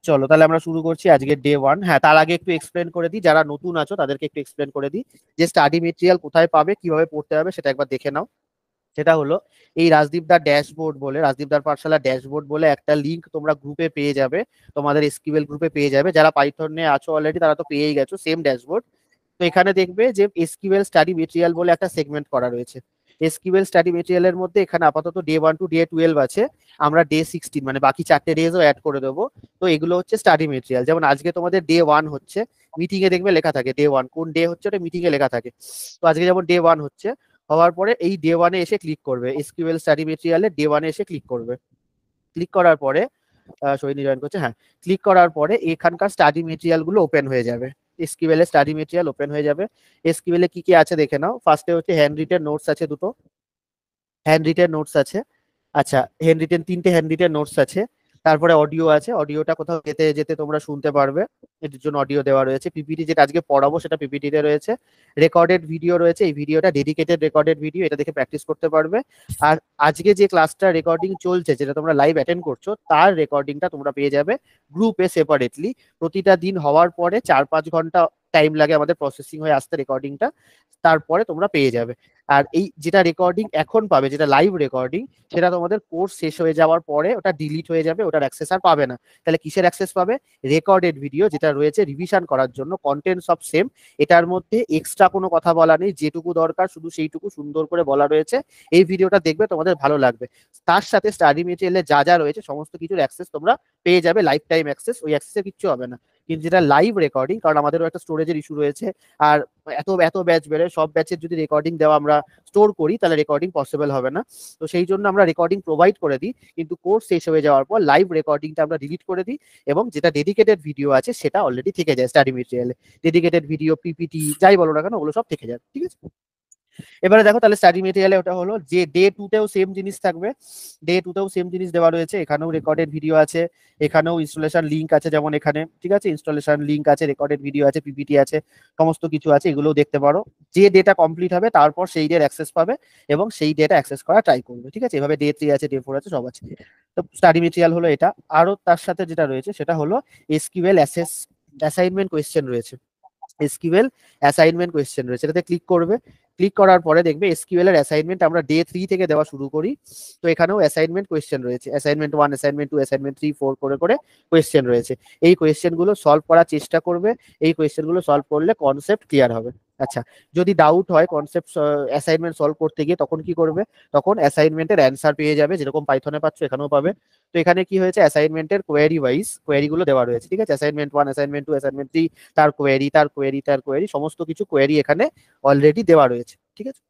চলো তাহলে আমরা শুরু করছি আজকে ডে 1। হ্যাঁ, তার আগে একটু এক্সপ্লেন করে দিই, যারা নতুন আছো তাদেরকে একটু এক্সপ্লেন করে দিই যে স্টাডি মেটেরিয়াল কোথায় পাবে, কিভাবে পড়তে হবে সেটা একবার দেখে নাও। সেটা হলো এই রাজদীপদার ড্যাশবোর্ড বলে, রাজদীপদার পাঠশালা ড্যাশবোর্ড বলে একটা লিংক তোমরা গ্রুপে পেয়ে যাবে, তোমাদের এসকিউএল গ্রুপে পেয়ে যাবে। যারা পাইথনে আছো অলরেডি তারা তো পেয়েই গেছো সেম ড্যাশবোর্ড। তো এখানে দেখবে যে এসকিউএল স্টাডি মেটেরিয়াল বলে একটা সেগমেন্ট করা রয়েছে। এসকিউএল স্টাডি মেটেরিয়ালের মধ্যে এখানে আপাতত ডে 1 টু ডে 12 আছে, আমরা ডে 16 মানে বাকি 4টে ডেজও অ্যাড করে দেবো। তো এগুলো হচ্ছে স্টাডি মেটেরিয়াল। যেমন আজকে তোমাদের ডে 1 হচ্ছে, মিটিং এ দেখবে লেখা থাকে ডে 1, কোন ডে হচ্ছে ওটা মিটিং এ লেখা থাকে। তো আজকে যেমন ডে 1 হচ্ছে, হওয়ার পরে এই ডে 1-এ এসে ক্লিক করবে, এসকিউএল স্টাডি মেটেরিয়ালে ডে 1-এ এসে ক্লিক করবে। ক্লিক করার পরে সৈনী জয়েন করছে, হ্যাঁ, ক্লিক করার পরে এখানকার স্টাডি মেটেরিয়াল গুলো ওপেন হয়ে যাবে। এসকিউএল এর স্টাডি মেটেরিয়াল ওপেন হয়ে যাবে। এসকিউএল এ কি কি আছে দেখে নাও। ফার্স্টে হচ্ছে হ্যান্ড রিটেন নোটস আছে দুটো, হ্যান্ড রিটেন নোটস আছে। আচ্ছা, হ্যান্ড রিটেন 3টে হ্যান্ড রিটেন নোটস আছে। তারপরে অডিও আছে, অডিওটা কোথাও যেতে যেতে তোমরা শুনতে পারবে, এটির জন্য অডিও দেওয়া রয়েছে। পিপিটি যেটা আজকে পড়াবো সেটা পিপিটিতে রয়েছে। রেকর্ডেড ভিডিও রয়েছে, এই ভিডিওটা ডেডিকেটেড রেকর্ডেড ভিডিও, এটা দেখে প্র্যাকটিস করতে পারবে। আর আজকে যে ক্লাসটা রেকর্ডিং চলছে, যেটা তোমরা লাইভ অ্যাটেন্ড করছো, তার রেকর্ডিংটা তোমরা পেয়ে যাবে গ্রুপে সেপারেটলি। প্রতিটা দিন হওয়ার পরে 4-5 ঘন্টা টাইম লাগে আমাদের প্রসেসিং হয়ে আসতে রেকর্ডিংটা, তারপরে তোমরা পেয়ে যাবে। আর এই যেটা রেকর্ডিং এখন পাবে, যেটা লাইভ রেকর্ডিং, সেটা তোমাদের কোর্স শেষ হয়ে যাওয়ার পরে ওটা ডিলিট হয়ে যাবে, ওটার অ্যাক্সেস আর পাবে না। তাহলে কিসের অ্যাক্সেস পাবে? রেকর্ডেড ভিডিও যেটা রয়েছে রিভিশন করার জন্য, কন্টেন্ট সব সেম, এটার মধ্যে এক্সট্রা কোনো কথা বলা নেই, যেটুকু দরকার শুধু সেইটুকু সুন্দর করে বলা রয়েছে। এই ভিডিওটা দেখবে তোমাদের ভালো লাগবে। তার সাথে স্টাডি মেটেরিয়ালে যা যা রয়েছে সমস্ত কিছুর অ্যাক্সেস তোমরা পেয়ে যাবে, লাইফ টাইম অ্যাক্সেস, ওই অ্যাক্সেসে কিচ্ছু হবে না। কিন্তু যেটা লাইভ রেকর্ডিং, কারণ আমাদেরও একটা স্টোরেজের ইস্যু রয়েছে, আর এত এত ব্যাচ বেরোয়, সব ব্যাচের যদি রেকর্ডিং দেওয়া আমরা স্টোর করি তাহলে রেকর্ডিং পসিবল হবে না। তো সেই জন্য আমরা রেকর্ডিং প্রোভাইড করে দিই, কিন্তু কোর্স শেষ হয়ে যাওয়ার পর লাইভ রেকর্ডিংটা আমরা ডিলিট করে দিই, এবং যেটা ডেডিকেটেড ভিডিও আছে সেটা অলরেডি থেকে যায় স্টাডি মেটেরিয়ালে। ডেডিকেটেড ভিডিও, পিপিটি যাই বলো না কেন, ওগুলো সব থেকে যায়, ঠিক আছে। এবারে দেখো তাহলে স্টাডি মেটেরিয়ালে ওটা হলো যে ডে 2-তেও সেম জিনিস থাকবে, ডে 2-তেও সেম জিনিস দেওয়া রয়েছে। এখানেও রেকর্ডেড ভিডিও আছে, এখানেও ইনস্টলেশন লিঙ্ক আছে, যেমন এখানে, ঠিক আছে, ইনস্টলেশন লিঙ্ক আছে, রেকর্ডেড ভিডিও আছে, পিপিটি আছে, সমস্ত কিছু আছে, এগুলোও দেখতে পারো। যে ডেটা কমপ্লিট হবে তারপর সেই ডের অ্যাক্সেস পাবে এবং সেই ডেটা অ্যাক্সেস করা ট্রাই করবে, ঠিক আছে। এভাবে ডে 3 আছে, ডে 4 আছে, সব আছে। তো স্টাডি মেটেরিয়াল হলো এটা। আরো তার সাথে যেটা রয়েছে সেটা হলো এসকিউএল অ্যাসাইনমেন্ট কোয়েশ্চেন রয়েছে। এসকিউএল অ্যাসাইনমেন্ট কোয়েশ্চেন রয়েছে, এটাতে ক্লিক করবে। ক্লিক করার পরে দেখবে এসকিউএল এর অ্যাসাইনমেন্ট আমরা ডে 3 থেকে দেওয়া শুরু করি। তো এখানেও অ্যাসাইনমেন্ট কোয়েশ্চেন রয়েছে, অ্যাসাইনমেন্ট 1, অ্যাসাইনমেন্ট 2, অ্যাসাইনমেন্ট 3, 4 করে করে কোয়েশ্চেন রয়েছে। এই কোয়েশ্চেন গুলো সলভ করার চেষ্টা করবে, এই কোয়েশ্চেন গুলো সলভ করলে কনসেপ্ট ক্লিয়ার হবে। আচ্ছা, যদি ডাউট হয় কনসেপ্ট অ্যাসাইনমেন্ট সলভ করতে গিয়ে, তখন কি করবে? তখন অ্যাসাইনমেন্টের অ্যান্সার পেয়ে যাবে, যেরকম পাইথনে পাচ্ছ এখানেও পাবে। তো এখানে কি হয়েছে, অ্যাসাইনমেন্টের কোয়েরি ওয়াইজ কোয়েরি গুলো দেওয়া রয়েছে, ঠিক আছে। অ্যাসাইনমেন্ট 1, অ্যাসাইনমেন্ট 2, অ্যাসাইনমেন্ট 3, তার কোয়েরি, তার কোয়েরি, তার কোয়েরি, সমস্ত কিছু কোয়েরি এখানে অলরেডি দেওয়া রয়েছে, ঠিক আছে।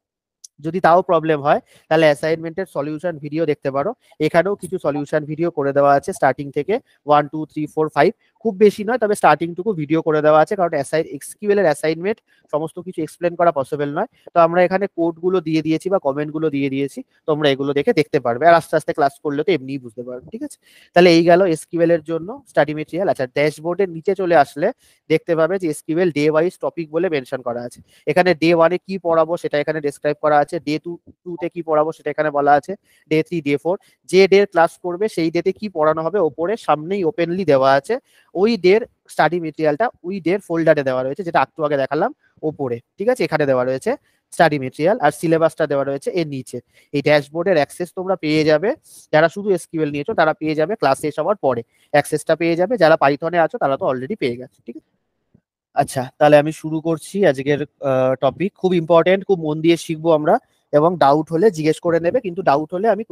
যদি তাও প্রবলেম হয় তাহলে অ্যাসাইনমেন্টের সলিউশন ভিডিও দেখতে পারো, এখানেও কিছু সলিউশন ভিডিও করে দেওয়া আছে স্টার্টিং থেকে 1, 2, 3, 4, 5, খুব বেশি নয়, তবে স্টার্টিং টুকু ভিডিও করে দেওয়া আছে, কারণ এসকিউএল এর অ্যাসাইনমেন্ট সমস্ত কিছু এক্সপ্লেন করা পসিবল নয়। তো আমরা এখানে কোড গুলো দিয়ে দিয়েছি বা কমেন্ট গুলো দিয়ে দিয়েছি, তোমরা এগুলো দেখে দেখতে পারবে, আর আস্তে আস্তে ক্লাস করলে তো এমনিই বুঝতে পারবে, ঠিক আছে। তাহলে এই গেল এসকিউএল এর জন্য স্টাডি মেটেরিয়াল। আচ্ছা, ড্যাশবোর্ডের নিচে চলে আসলে দেখতে পাবে যে এসকিউএল ডে ওয়াইজ টপিক বলে মেনশন করা আছে। এখানে ডে 1-এ কি পড়াবো সেটা এখানে ডেসক্রাইব করা আছে, ডে 2-তে কি পড়াবো সেটা এখানে বলা আছে, ডে 3, ডে 4, যে ডে ক্লাস করবে সেই ডেতে কি পড়ানো হবে ওপরে সামনেই ওপেনলি দেওয়া আছে। ওই ডের স্টাডি মেটেরিয়ালটা ওই ডের ফোল্ডারে দেওয়া রয়েছে, যেটা একটু আগে দেখালাম ওপরে, ঠিক আছে। এখানে দেওয়া রয়েছে স্টাডি মেটেরিয়াল, আর সিলেবাসটা দেওয়া রয়েছে এর নিচে। এই ড্যাশবোর্ডের অ্যাক্সেস তোমরা পেয়ে যাবে, যারা শুধু এসকিউএল নিয়েছো তারা পেয়ে যাবে ক্লাস শেষ হওয়ার পরে, অ্যাক্সেসটা পেয়ে যাবে। যারা পাইথনে আছো তারা তো অলরেডি পেয়ে গেছে, ঠিক আছে। আচ্ছা, তাহলে আমি শুরু করছি আজকের টপিক। খুব ইম্পর্টেন্ট, খুব মন দিয়ে শিখবো আমরা, এবং ডাউট হলে জিজ্ঞেস করে নেবে, কিন্তু ডাউট হলে আমি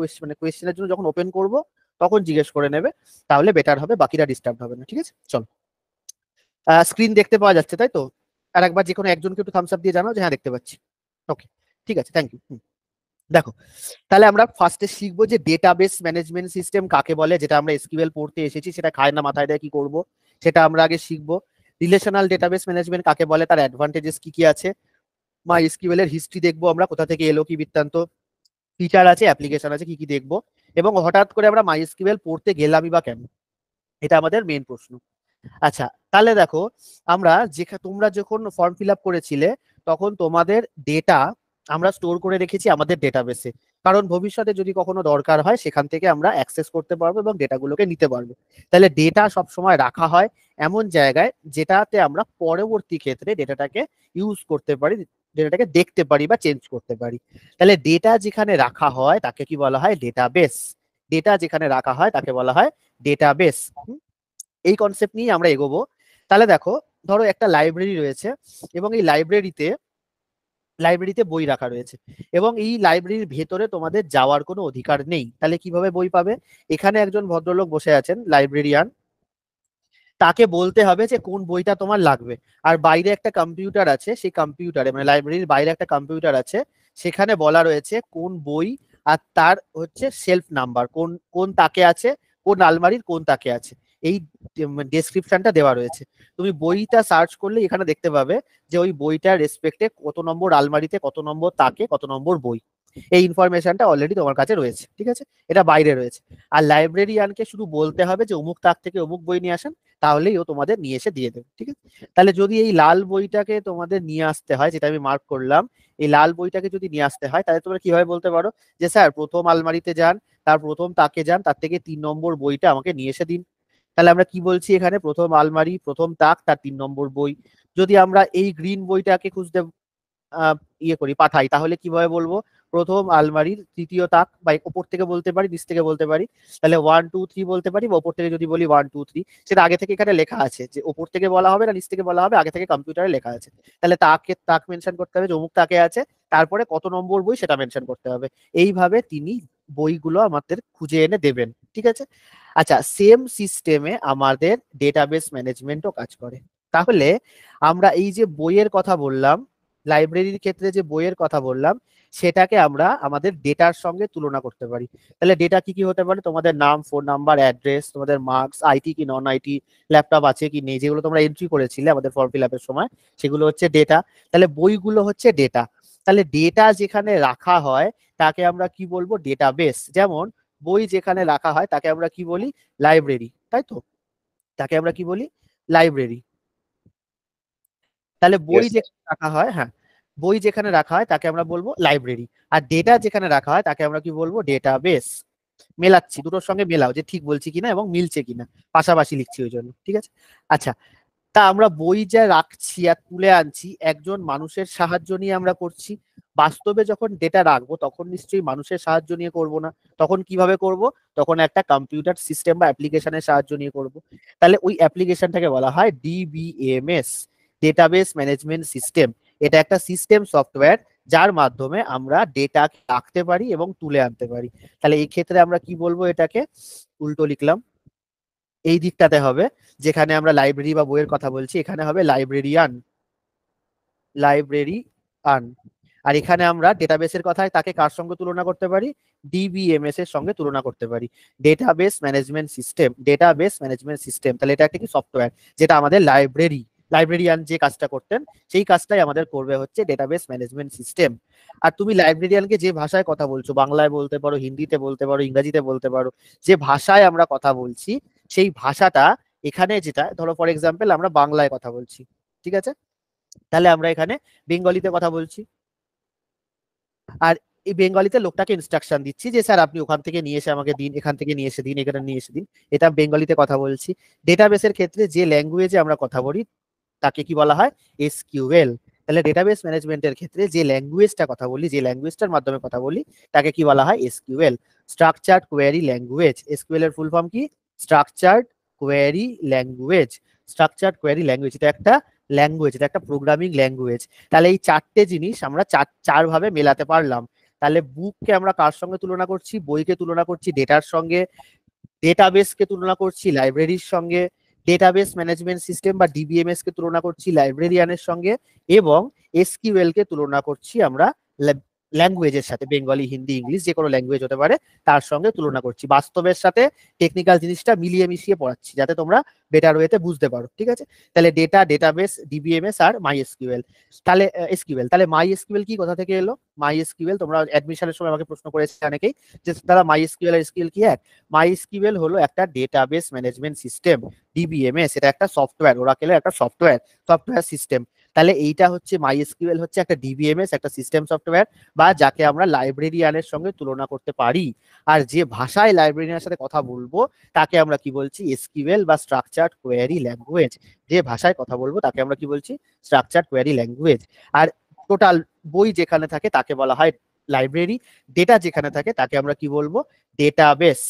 কোয়েশ্চেনের জন্য যখন ওপেন করব তখন জিজ্ঞেস করে নেবে, তাহলে বেটার হবে, বাকিরা ডিস্টার্ব হবে না, ঠিক আছে। চলো, স্ক্রিন দেখতে পাওয়া যাচ্ছে তাই তো? আর একবার যে কোনো একজনকে একটু থামস আপ দিয়ে জানাও যে হ্যাঁ দেখতে পাচ্ছি। ওকে, ঠিক আছে, থ্যাংক ইউ। দেখো, তাহলে আমরা ফার্স্টে শিখবো যে ডেটাবেস ম্যানেজমেন্ট সিস্টেম কাকে বলে, যেটা আমরা এসকিউএল পড়তে এসেছি, সেটা খায় না মাথায় দেয় কি করব, সেটা আমরা আগে শিখবো। রিলেশনাল ডেটাবেস ম্যানেজমেন্ট কাকে বলে, তার অ্যাডভান্টেজেস কি কি আছে, মাইএসকিউএল এর হিস্ট্রি দেখবো আমরা, কোথা থেকে এলো, কি বৃত্তান্ত, ফিচার আছে, অ্যাপ্লিকেশন আছে, কি কি দেখবো, এবং হঠাৎ করে আমরা মাইএসকিউএল পড়তে গেলামই বা কেন, এটা আমাদের মেন প্রশ্ন। আচ্ছা, তাহলে দেখো, আমরা তোমরা যখন ফর্ম ফিল আপ করেছিলে তখন তোমাদের ডেটা আমরা স্টোর করে রেখেছি আমাদের ডেটাবেসে, কারণ ভবিষ্যতে যদি কখনো দরকার হয় সেখান থেকে আমরা অ্যাক্সেস করতে পারবো এবং ডেটাগুলোকে নিতে পারবো। তাহলে ডেটা সবসময় রাখা হয় এমন জায়গায় যেটাতে আমরা পরবর্তী ক্ষেত্রে ডেটাটাকে ইউজ করতে পারি, ডেটাটাকে দেখতে পারি বা চেঞ্জ করতে পারি। তাহলে ডেটা যেখানে রাখা হয় তাকে কি বলা হয়? ডেটাবেস। ডেটা যেখানে রাখা হয় তাকে বলা হয় ডেটাবেস। এই কনসেপ্ট নিয়ে আমরা এগোবো। তাহলে দেখো, ধরো একটা লাইব্রেরি রয়েছে এবং এই লাইব্রেরিতে বই রাখা রয়েছে এবং এই লাইব্রেরির ভেতরে তোমাদের যাওয়ার কোনো অধিকার নেই। তাহলে কিভাবে বই পাবে? এখানে একজন ভদ্রলোক বসে আছেন, লাইব্রেরিয়ান, তাকে বলতে হবে যে কোন বইটা তোমার লাগবে। আর বাইরে একটা কম্পিউটার আছে, সেই কম্পিউটারে মানে লাইব্রেরির বাইরে একটা কম্পিউটার আছে, সেখানে বলা রয়েছে কোন বই আর তার হচ্ছে সেলফ নাম্বার, কোন কোন তাকে আছে, কোন আলমারির কোন তাকে আছে, এই ডেসক্রিপশনটা দেওয়া রয়েছে। তুমি বইটা সার্চ করলে এখানে দেখতে পাবে যে ওই বইটার রেসপেক্টে কত নম্বর আলমারিতে, কত নম্বর তাকে, কত নম্বর বই। এই ইনফরমেশনটা অলরেডি তোমার কাছে রয়েছে, ঠিক আছে? এটা বাইরে রয়েছে। আর লাইব্রেরিয়ানকে শুধু বলতে হবে যে অমুক তাক থেকে অমুক বই নিয়ে আসেন, তাহলেই ও তোমাদের নিয়ে এসে দিয়ে দেবে, ঠিক আছে? তাহলে যদি এই লাল বইটাকে তোমাদের নিয়ে আসতে হয়, যেটা আমি মার্ক করলাম, এই লাল বইটাকে যদি নিয়ে আসতে হয়, তাহলে তোমরা কিভাবে বলতে পারো যে স্যার প্রথম আলমারিতে যান, তার প্রথম তাকে যান, তার থেকে 3 নম্বর বইটা আমাকে নিয়ে এসে দিন। তাহলে আমরা কি বলছি এখানে? প্রথম আলমারি, প্রথম তাক, তার 3 নম্বর বই। যদি আমরা এই গ্রিন বইটাকে খুঁজতে ইয়ে করি, পাঠাই, তাহলে কিভাবে বলবো? প্রথম আলমারির তৃতীয় তাক, বা ওপর থেকে বলতে পারি, নিচ থেকে বলতে পারি। তাহলে 1 2 3 বলতে পারি, বা ওপর থেকে যদি বলি 1 2 3, সেটা আগে থেকে এখানে লেখা আছে যে ওপর থেকে বলা হবে না নিচ থেকে বলা হবে, আগে থেকে কম্পিউটারে লেখা আছে। তাহলে তাক মেনশন করতে হবে যে অমুক তাকে আছে, তারপরে কত নম্বর বই সেটা মেনশন করতে হবে। এইভাবে তিনি বইগুলো আমাদের খুঁজে এনে দেবেন, ঠিক আছে? আচ্ছা, সেম সিস্টেমে আমাদের ডেটাবেস ম্যানেজমেন্টও কাজ করে। তাহলে আমরা এই যে বইয়ের কথা বললাম, লাইব্রেরির ক্ষেত্রে যে বইয়ের কথা বললাম, সেটাকে আমরা আমাদের ডেটার সঙ্গে তুলনা করতে পারি। তাহলে ডেটা কি কি হতে পারে? তোমাদের নাম, ফোন নাম্বার, অ্যাড্রেস, তোমাদের মার্কস, আইটি কি নন আইটি, ল্যাপটপ আছে কি নেই, যেগুলো তোমরা এন্ট্রি করেছিলে আমাদের ফর্ম ফিল আপের সময়, সেগুলো হচ্ছে ডেটা। তাহলে বইগুলো হচ্ছে ডেটা। তাহলে ডেটা যেখানে রাখা হয় তাকে আমরা কি বলবো? ডেটাবেস। যেমন বই যেখানে রাখা হয় তাকে আমরা কি বলি? লাইব্রেরি, তাই তো? তাকে আমরা কি বলি? লাইব্রেরি। তাহলে বই ইয়েস স্যার। যেখানে রাখা হয়, হ্যাঁ, বই যেখানে রাখা হয় তাকে আমরা বলবো লাইব্রেরি। আর ডেটা যেখানে রাখা হয় তাকে আমরা কি বলবো? ডেটাবেস। মেলাচ্ছি, দুটোর সঙ্গে মেলাও যে ঠিক বলছি কিনা এবং মিলছে কিনা, পাশাপাশি লিখছি ওই জন্য, ঠিক আছে? আচ্ছা, তা আমরা বই যা রাখছি আর তুলে আনছি, একজন মানুষের সাহায্য নিয়ে আমরা করছি। বাস্তবে যখন ডেটা রাখবো তখন নিশ্চয়ই মানুষের সাহায্য নিয়ে করব না। তখন কিভাবে করব? তখন একটা কম্পিউটার সিস্টেম বা অ্যাপ্লিকেশনের সাহায্য নিয়ে করব। তাহলে ওই অ্যাপ্লিকেশনটাকে বলা হয় ডিবিএমএস, ডেটাবেস ম্যানেজমেন্ট সিস্টেম। এটা একটা সিস্টেম সফটওয়্যার যার মাধ্যমে আমরা ডেটা রাখতে পারি এবং তুলে আনতে পারি। তাহলে এই ক্ষেত্রে আমরা কি বলবো? এটাকে উল্টো লিখলাম, এই দিকটাতে হবে যেখানে আমরা লাইব্রেরি বা বইয়ের কথা বলছি, এখানে হবে লাইব্রেরিয়ান, লাইব্রেরিয়ান। আর এখানে আমরা ডেটাবেসের কথায় তাকে কার সঙ্গে তুলনা করতে পারি? ডিবিএমএস এর সঙ্গে তুলনা করতে পারি। Database management system, database management system. তাহলে এটা একটা কি সফটওয়্যার, যেটা আমাদের লাইব্রেরিয়ান যে কাজটা করতেন সেই কাজটাই আমাদের করবে হচ্ছে ডেটাবেস ম্যানেজমেন্ট সিস্টেম। আর তুমি লাইব্রেরিয়ানকে যে ভাষায় কথা বলছো, বাংলায় বলতে পারো, হিন্দিতে বলতে পারো, ইংরেজিতে বলতে পারো, যে ভাষায় আমরা কথা বলছি সেই ভাষাটা এখানে, যেটা ধরো ফর এক্সাম্পল আমরা বাংলায় কথা বলছি, ঠিক আছে? তাহলে আমরা এখানে বেঙ্গলিতে কথা বলছি। আর এই বেঙ্গলিতে লোকটাকে ইনস্ট্রাকশন দিচ্ছি যে স্যার আপনি ওখান থেকে নিয়ে এসে আমাকে দিন, এখান থেকে নিয়ে এসে দিন, এখানে নিয়ে এসে দিন। এটা বেঙ্গলিতে কথা বলছি। ডেটাবেসের ক্ষেত্রে যে ল্যাঙ্গুয়েজে আমরা কথা বলি তাকে কি বলা হয়? এসকিউএল। তাহলে ডেটাবেস ম্যানেজমেন্টের ক্ষেত্রে যে ল্যাঙ্গুয়েজটা কথা বলি, যে ল্যাঙ্গুয়েজটার মাধ্যমে কথা বলি, তাকে কি বলা হয়? SQL, structured query language. SQL এর ফুল ফর্ম কি? Structured query language. Structured query language, এটা একটা ল্যাঙ্গুয়েজ, এটা একটা প্রোগ্রামিং ল্যাঙ্গুয়েজ। তাহলে এই চারটে জিনিস আমরা চার ভাবে মেলাতে পারলাম। তাহলে বুককে আমরা কার সঙ্গে তুলনা করছি? বইকে তুলনা করছি ডেটার সঙ্গে, ডেটাবেসকে তুলনা করছি লাইব্রেরির সঙ্গে, ডেটাবেস ম্যানেজমেন্ট সিস্টেম বা ডিবিএমএস কে তুলনা করছি লাইব্রেরিয়ানের সঙ্গে, এবং এসকিউএল কে তুলনা করছি আমরা ল্যাঙ্গুয়েজের সাথে, বেঙ্গলি, হিন্দি, ইংলিশ, যে কোনো ল্যাঙ্গুয়েজ হতে পারে, তার সঙ্গে তুলনা করছি। বাস্তবের সাথে টেকনিক্যাল জিনিসটা মিলিয়ে মিশিয়ে পড়াচ্ছি যাতে তোমরা বেটার ওয়েতে বুঝতে পারো, ঠিক আছে? তাহলে ডেটা, ডেটাবেস, ডিবিএমএস আর মাই এসকিউএল। তাহলে এসকিউএল, তাহলে মাই এসকিউএল কি, কোথা থেকে এলো মাই এসকিউএল? তোমরা অ্যাডমিশনের সময় আমাকে প্রশ্ন করেছে অনেকেই যে দাদা মাই এসকিউএল আর এসকিউএল কি এক? মাইএসকিউএল হলো একটা ডেটাবেস ম্যানেজমেন্ট সিস্টেম। ডিবিএমএস এটা একটা সফটওয়্যার, ওরাকেলের একটা সফটওয়্যার সিস্টেম। তাহলে এইটা হচ্ছে MySQL হচ্ছে একটা ডিবিএমএস, একটা সিস্টেম সফটওয়্যার, বা যাকে আমরা লাইব্রেরিয়ানের সঙ্গে তুলনা করতে পারি। আর যে ভাষায় লাইব্রেরিয়ানের সাথে কথা বলবো তাকে আমরা কি বলছি, এসকিউএল বা স্ট্রাকচার্ড কোয়েরি ল্যাঙ্গুয়েজ। যে ভাষায় কথা বলবো তাকে আমরা কি বলছি, স্ট্রাকচার্ড কোয়েরি ল্যাঙ্গুয়েজ। আর টোটাল বই যেখানে থাকে তাকে বলা হয় লাইব্রেরি, ডেটা যেখানে থাকে তাকে আমরা কি বলবো, ডেটাবেস।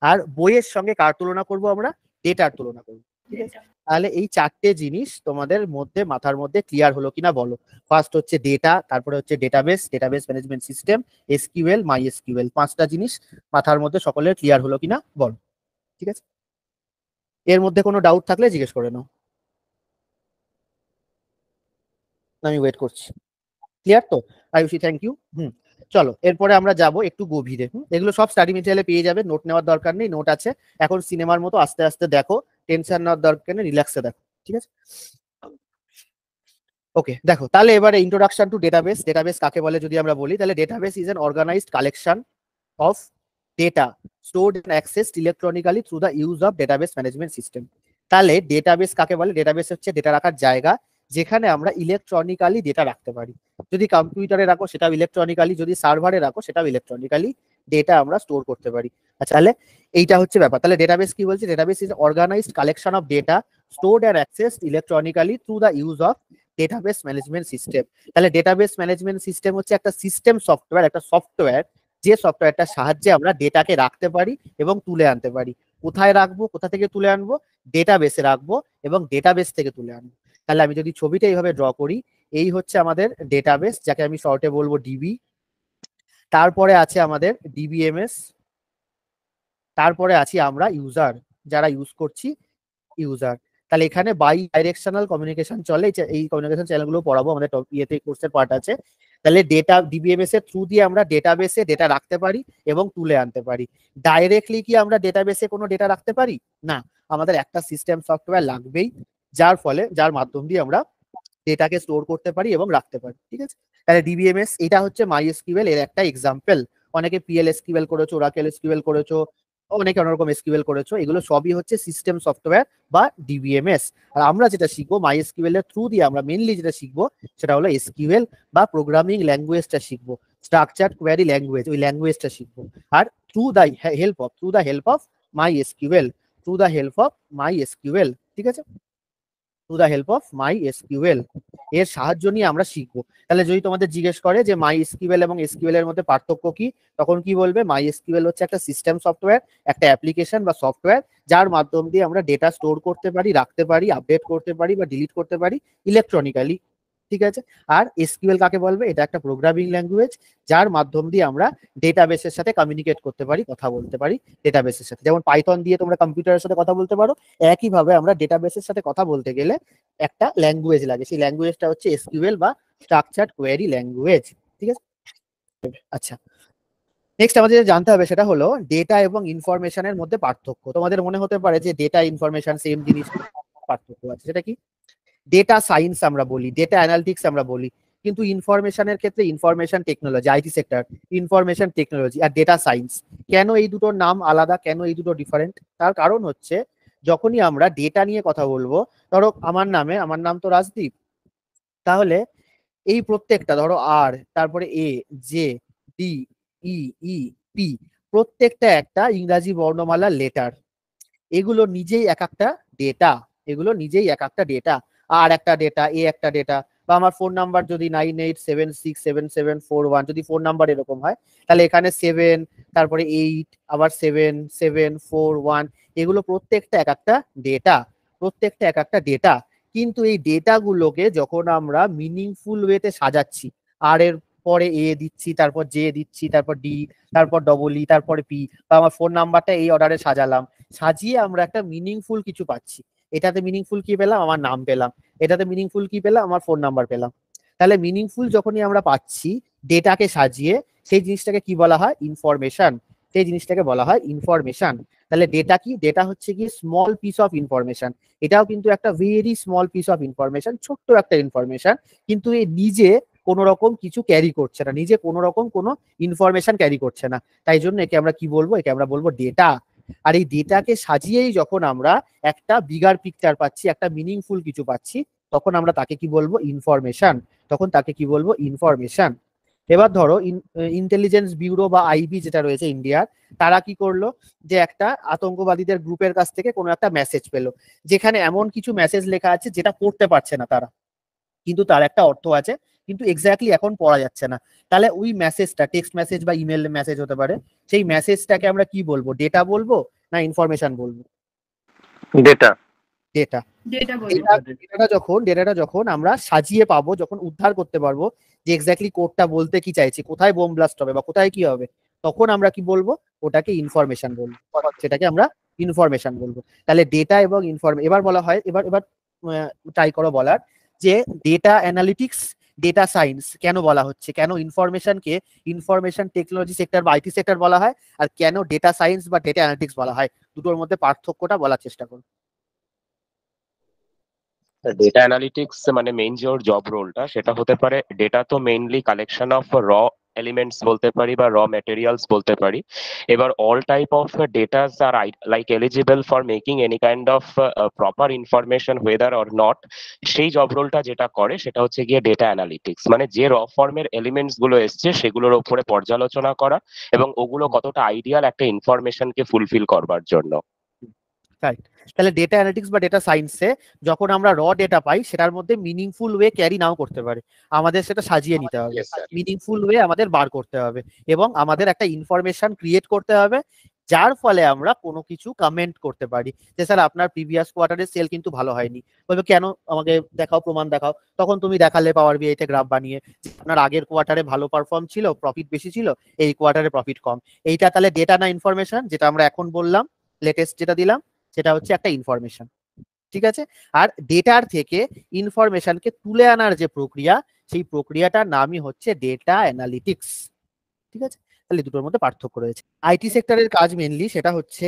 আর বইয়ের সঙ্গে কার তুলনা করব আমরা, ডেটার তুলনা করবো। ঠিক আছে, তাহলে এই চারটে জিনিস তোমাদের মধ্যে মাথার মধ্যে ক্লিয়ার হলো কিনা বলো। ফার্স্ট হচ্ছে ডেটা, তারপরে হচ্ছে database, database management system, SQL, MySQL, পাঁচটা জিনিস মাথার মধ্যে সকলের ক্লিয়ার হলো কিনা বলো। ঠিক আছে, এর মধ্যে কোনো ডাউট থাকলে জিজ্ঞেস করে নাও, আমি ওয়েট করছি। ক্লিয়ার তো? Ayushi, thank you. চলো এরপরে আমরা যাব একটু গভীরে। এগুলো সব স্টাডি মেটেরিয়ালে পেয়ে যাবে, নোট নেওয়ার দরকার নেই, নোট আছে। এখন সিনেমার মতো আস্তে আস্তে দেখো, টেনশন নেওয়ার দরকার নেই, রিল্যাক্সে দেখো। ঠিক আছে, ওকে দেখো তাহলে এবারে ইন্ট্রোডাকশন টু ডেটাবেস। ডেটাবেস কাকে বলে যদি আমরা বলি, তাহলে database is an organised collection of data stored and accessed electronically through the use of database management system. তাহলে ডেটাবেস কাকে বলে, ডেটাবেস হচ্ছে ডেটা রাখার জায়গা যেখানে আমরা ইলেকট্রনিক্যালি ডেটা রাখতে পারি। যদি কম্পিউটারে রাখো সেটাও ইলেকট্রনিক্যালি, যদি সার্ভারে রাখো সেটাও ইলেকট্রনিক্যালি ডেটা আমরা স্টোর করতে পারি। আচ্ছা, তাহলে এইটা হচ্ছে ব্যাপার। তাহলে ডেটাবেস কি বলছে, database is organised collection of data stored and accessed electronically through the use of database management system. তাহলে ডেটাবেস ম্যানেজমেন্ট সিস্টেম হচ্ছে একটা সিস্টেম সফটওয়্যার, একটা সফটওয়্যার যে সফটওয়্যারটার সাহায্যে আমরা ডেটাকে রাখতে পারি এবং তুলে আনতে পারি। কোথায় রাখবো, কোথা থেকে তুলে আনবো, ডেটাবেসে রাখবো এবং ডেটাবেস থেকে তুলে আনবো। তাহলে আমি যদি ছবিটা এইভাবে ড্র করি, এই হচ্ছে আমাদের ডেটাবেস, যাকে আমি শর্টে বলবো ডিবি। তারপরে আছে আমাদের ডিবিএমএস, তারপরে আছি আমরা ইউজার, যারা ইউজ করছি ইউজার। তাহলে এখানে বাই ডাইরেকশনাল কমিউনিকেশন চলে, এই কমিউনিকেশন চ্যানেলগুলো পড়াবো আমাদের ইয়েতে, কোর্সের পার্ট আছে। তাহলে ডেটা ডিবিএমএস এর থ্রু দিয়ে আমরা ডেটাবেসে ডেটা রাখতে পারি এবং তুলে আনতে পারি। ডাইরেক্টলি কি আমরা ডেটাবেসে কোনো ডেটা রাখতে পারি না, আমাদের একটা সিস্টেম সফটওয়্যার লাগবেই, যার মাধ্যম দিয়ে আমরা ডেটাকে স্টোর করতে পারি এবং রাখতে পারি। ঠিক আছে, তাহলে ডিবিএমএস এটা হচ্ছে MySQL এর একটা এক্সাম্পল। অনেকে PL/SQL করেছো, Oracle/SQL করেছো, অনেকে অন্য রকম SQL করেছো, এগুলো সবই হচ্ছে সিস্টেম সফটওয়্যার বা ডিবিএমএস। আর আমরা যেটা শিখবো MySQL এর থ্রু দিয়ে, আমরা মেইনলি যেটা শিখবো সেটা হলো SQL বা প্রোগ্রামিং ল্যাঙ্গুয়েজটা শিখবো, স্ট্রাকচার্ড কোয়েরি ল্যাঙ্গুয়েজ, ওই ল্যাঙ্গুয়েজটা শিখবো। আর through the help of MySQL, through the help of MySQL, ঠিক আছে, to the help of MySQL, এর সাহায্য নিয়ে আমরা শিখবো। তাহলে যদি তোমাদের জিজ্ঞেস করে যে MySQL এবং SQL এর মধ্যে পার্থক্য কি, তখন কি বলবে, MySQL হচ্ছে একটা সিস্টেম সফটওয়্যার, একটা অ্যাপ্লিকেশন বা সফটওয়্যার যার মাধ্যম দিয়ে আমরা ডেটা স্টোর করতে পারি, রাখতে পারি, আপডেট করতে পারি বা ডিলিট করতে পারি ইলেকট্রনিক্যালি। ঠিক আছে, আর SQL কাকে বলবে, এটা একটা প্রোগ্রামিং ল্যাঙ্গুয়েজ যার মাধ্যম দিয়ে আমরা ডেটাবেসের সাথে কমিউনিকেট করতে পারি, কথা বলতে পারি ডেটাবেসের সাথে। যেমন পাইথন দিয়ে তোমরা কম্পিউটারের সাথে কথা বলতে পারো, একইভাবে আমরা ডেটাবেসের সাথে কথা বলতে গেলে একটা ল্যাঙ্গুয়েজ লাগে, সেই ল্যাঙ্গুয়েজটা হচ্ছে SQL বা স্ট্রাকচার্ড কোয়েরি ল্যাঙ্গুয়েজ। ঠিক আছে, আচ্ছা নেক্সট আমাদের যেটা জানতে হবে সেটা হলো ডেটা এবং ইনফরমেশনের মধ্যে পার্থক্য। তোমাদের মনে হতে পারে যে ডেটা ইনফরমেশন সেম জিনিস, পার্থক্য আছে। সেটা কি, ডেটা সায়েন্স আমরা বলি, ডেটা অ্যানালিটিক্স আমরা বলি, কিন্তু ইনফরমেশনের ক্ষেত্রে information technology, IT sector, information technology আর ডেটা সায়েন্স। কেন এই দুটোর নাম আলাদা, কেন এই দুটো ডিফারেন্ট? তার কারণ হচ্ছে যখনই আমরা ডেটা নিয়ে কথা বলবো, ধরো আমার নাম তো রাজদীপ, তাহলে এই প্রত্যেকটা ধরো আর, তারপরে এ, জে, ডি, ই, ই, পি, প্রত্যেকটা একটা ইংরাজি বর্ণমালার লেটার। এগুলো নিজেই এক একটা ডেটা, এগুলো নিজেই এক একটা ডেটা। আর একটা ডেটা, এ একটা ডেটা। বা আমার ফোন নাম্বার যদি 98767741, যদি ফোন নাম্বার এরকম হয়, তাহলে এখানে 7, তারপরে 8, আবার 7741, এগুলো প্রত্যেকটা এক একটা ডেটা, প্রত্যেকটা এক একটা ডেটা। কিন্তু এই ডেটাগুলোকে যখন আমরা মিনিংফুল ওয়েতে সাজাচ্ছি, আর এর পরে এ দিচ্ছি, তারপর জে দিচ্ছি, তারপর ডি, তারপর ডবল ই, তারপরে পি, বা আমার ফোন নাম্বারটা এই অর্ডারে সাজালাম, সাজিয়ে আমরা একটা মিনিংফুল কিছু পাচ্ছি। এটাতে মিনিংফুল কি পেলাম, আমার নাম পেলাম। এটাতে মিনিংফুল কি পেলাম, আমার ফোন নাম্বার পেলাম। তাহলে মিনিংফুল যখনই আমরা পাচ্ছি ডেটাকে সাজিয়ে, সেই জিনিসটাকে কি বলা হয়, ইনফরমেশন। সেই জিনিসটাকে বলা হয় ইনফরমেশন। তাহলে ডেটা কি, ডেটা হচ্ছে কি স্মল পিস অফ ইনফরমেশন। এটাও কিন্তু একটা very small piece of information, ছোট্ট একটা ইনফরমেশন, কিন্তু এই নিজে কোনো রকম কিছু ক্যারি করছে না, নিজে কোনো রকম কোনো ইনফরমেশন ক্যারি করছে না। তাই জন্য একে আমরা কি বলবো, একে আমরা বলবো ডেটা। আর এই ডেটাকে সাজিয়েই যখন আমরা একটা বিগার পিকচার পাচ্ছি, একটা মিনিংফুল কিছু পাচ্ছি, তখন আমরা তাকে কি বলবো? ইনফরমেশন। তখন তাকে কি বলবো? ইনফরমেশন। এবার ধরো ইন্টেলিজেন্স ব্যুরো বা আইবি যেটা রয়েছে ইন্ডিয়ার, তারা কি করলো, যে একটা আতঙ্কবাদীদের গ্রুপের কাছ থেকে কোনো একটা মেসেজ পেলো, যেখানে এমন কিছু মেসেজ লেখা আছে যেটা পড়তে পারছে না তারা, কিন্তু তার একটা অর্থ আছে, কিন্তু এক্স্যাক্টলি এখন পড়া যাচ্ছে না। তাহলে ওই মেসেজটা টেক্সট মেসেজ বা ইমেল মেসেজ হতে পারে, সেই মেসেজটাকে আমরা কি বলবো? ডেটা বলবো না ইনফরমেশন বলবো? ডেটা। ডেটা। ডেটা বলো। ডেটাটা যখন আমরা সাজিয়ে পাবো, যখন উদ্ধার করতে পারবো যে এক্স্যাক্টলি কোডটা বলতে কি চাইছে, কোথায় বোম ব্লাস্ট হবে বা কোথায় কি হবে, তখন আমরা কি বলবো? ওটাকে ইনফরমেশন বলবো, সেটাকে আমরা ইনফরমেশন বলবো। তাহলে ডেটা এবং এবার বলা হয়, এবার এবার ট্রাই করো বলার, যে ডেটা অ্যানালিটিক্স, ডেটা সায়েন্স কেন বলা হচ্ছে, কেন ইনফরমেশনকে ইনফরমেশন টেকনোলজি সেক্টর বা আইটি সেক্টর বলা হয়, আর কেন ডেটা সায়েন্স বা ডেটা অ্যানালিটিক্স বলা হয়, দুটোর মধ্যে পার্থক্যটা বলার চেষ্টা করো। ডেটা অ্যানালিটিক্স মানে মেইন যে ওর জব রোলটা, সেটা হতে পারে, ডেটা তো mainly collection of raw elements বলতে পারি বা র ম্যাটেরিয়ালস বলতে পারি। এবার all type of datas are like eligible for making any kind of proper information whether or not. সেই জব রোলটা যেটা করে সেটা হচ্ছে গিয়ে ডেটা অ্যানালিটিক্স, মানে যে র ফর্মের এলিমেন্টস গুলো এসছে সেগুলোর উপরে পর্যালোচনা করা এবং ওগুলো কতটা আইডিয়াল একটা ইনফরমেশনকে ফুলফিল করবার জন্য। রাইট। তাহলে ডেটা অ্যানালিটিক্স বা ডেটা সায়েন্সে যখন আমরা র ডেটা পাই, সেটার মধ্যে মিনিংফুল ওয়ে ক্যারি নাও করতে পারে, আমাদের সেটা সাজিয়ে নিতে হবে, Yes, sir. মিনিংফুল ওয়ে আমাদের বার করতে হবে, এবং আমাদের একটা ইনফরমেশন ক্রিয়েট করতে হবে, যার ফলে আমরা কোনো কিছু কমেন্ট করতে পারি যে স্যার আপনার প্রিভিয়াস কোয়ার্টারের সেল কিন্তু ভালো হয়নি। বলবে কেন, আমাকে দেখাও, প্রমাণ দেখাও। তখন তুমি দেখালে পাওয়ার বিআইতে গ্রাফ বানিয়ে যে আপনার আগের কোয়ার্টারে ভালো পারফর্ম ছিল, প্রফিট বেশি ছিল, এই কোয়ার্টারে প্রফিট কম। এইটা তাহলে ডেটা না ইনফরমেশন? যেটা আমরা এখন বললাম, লেটেস্ট যেটা দিলাম, সেটা হচ্ছে একটা ইনফরমেশন। ঠিক আছে। আর ডেটার থেকে ইনফরমেশনকে তুলে আনার যে প্রক্রিয়া, সেই প্রক্রিয়াটার নামই হচ্ছে ডেটা অ্যানালিটিক্স। ঠিক আছে। তাহলে দুটোর মধ্যে পার্থক্য রয়েছে। আইটি সেক্টরের কাজ মেনলি সেটা হচ্ছে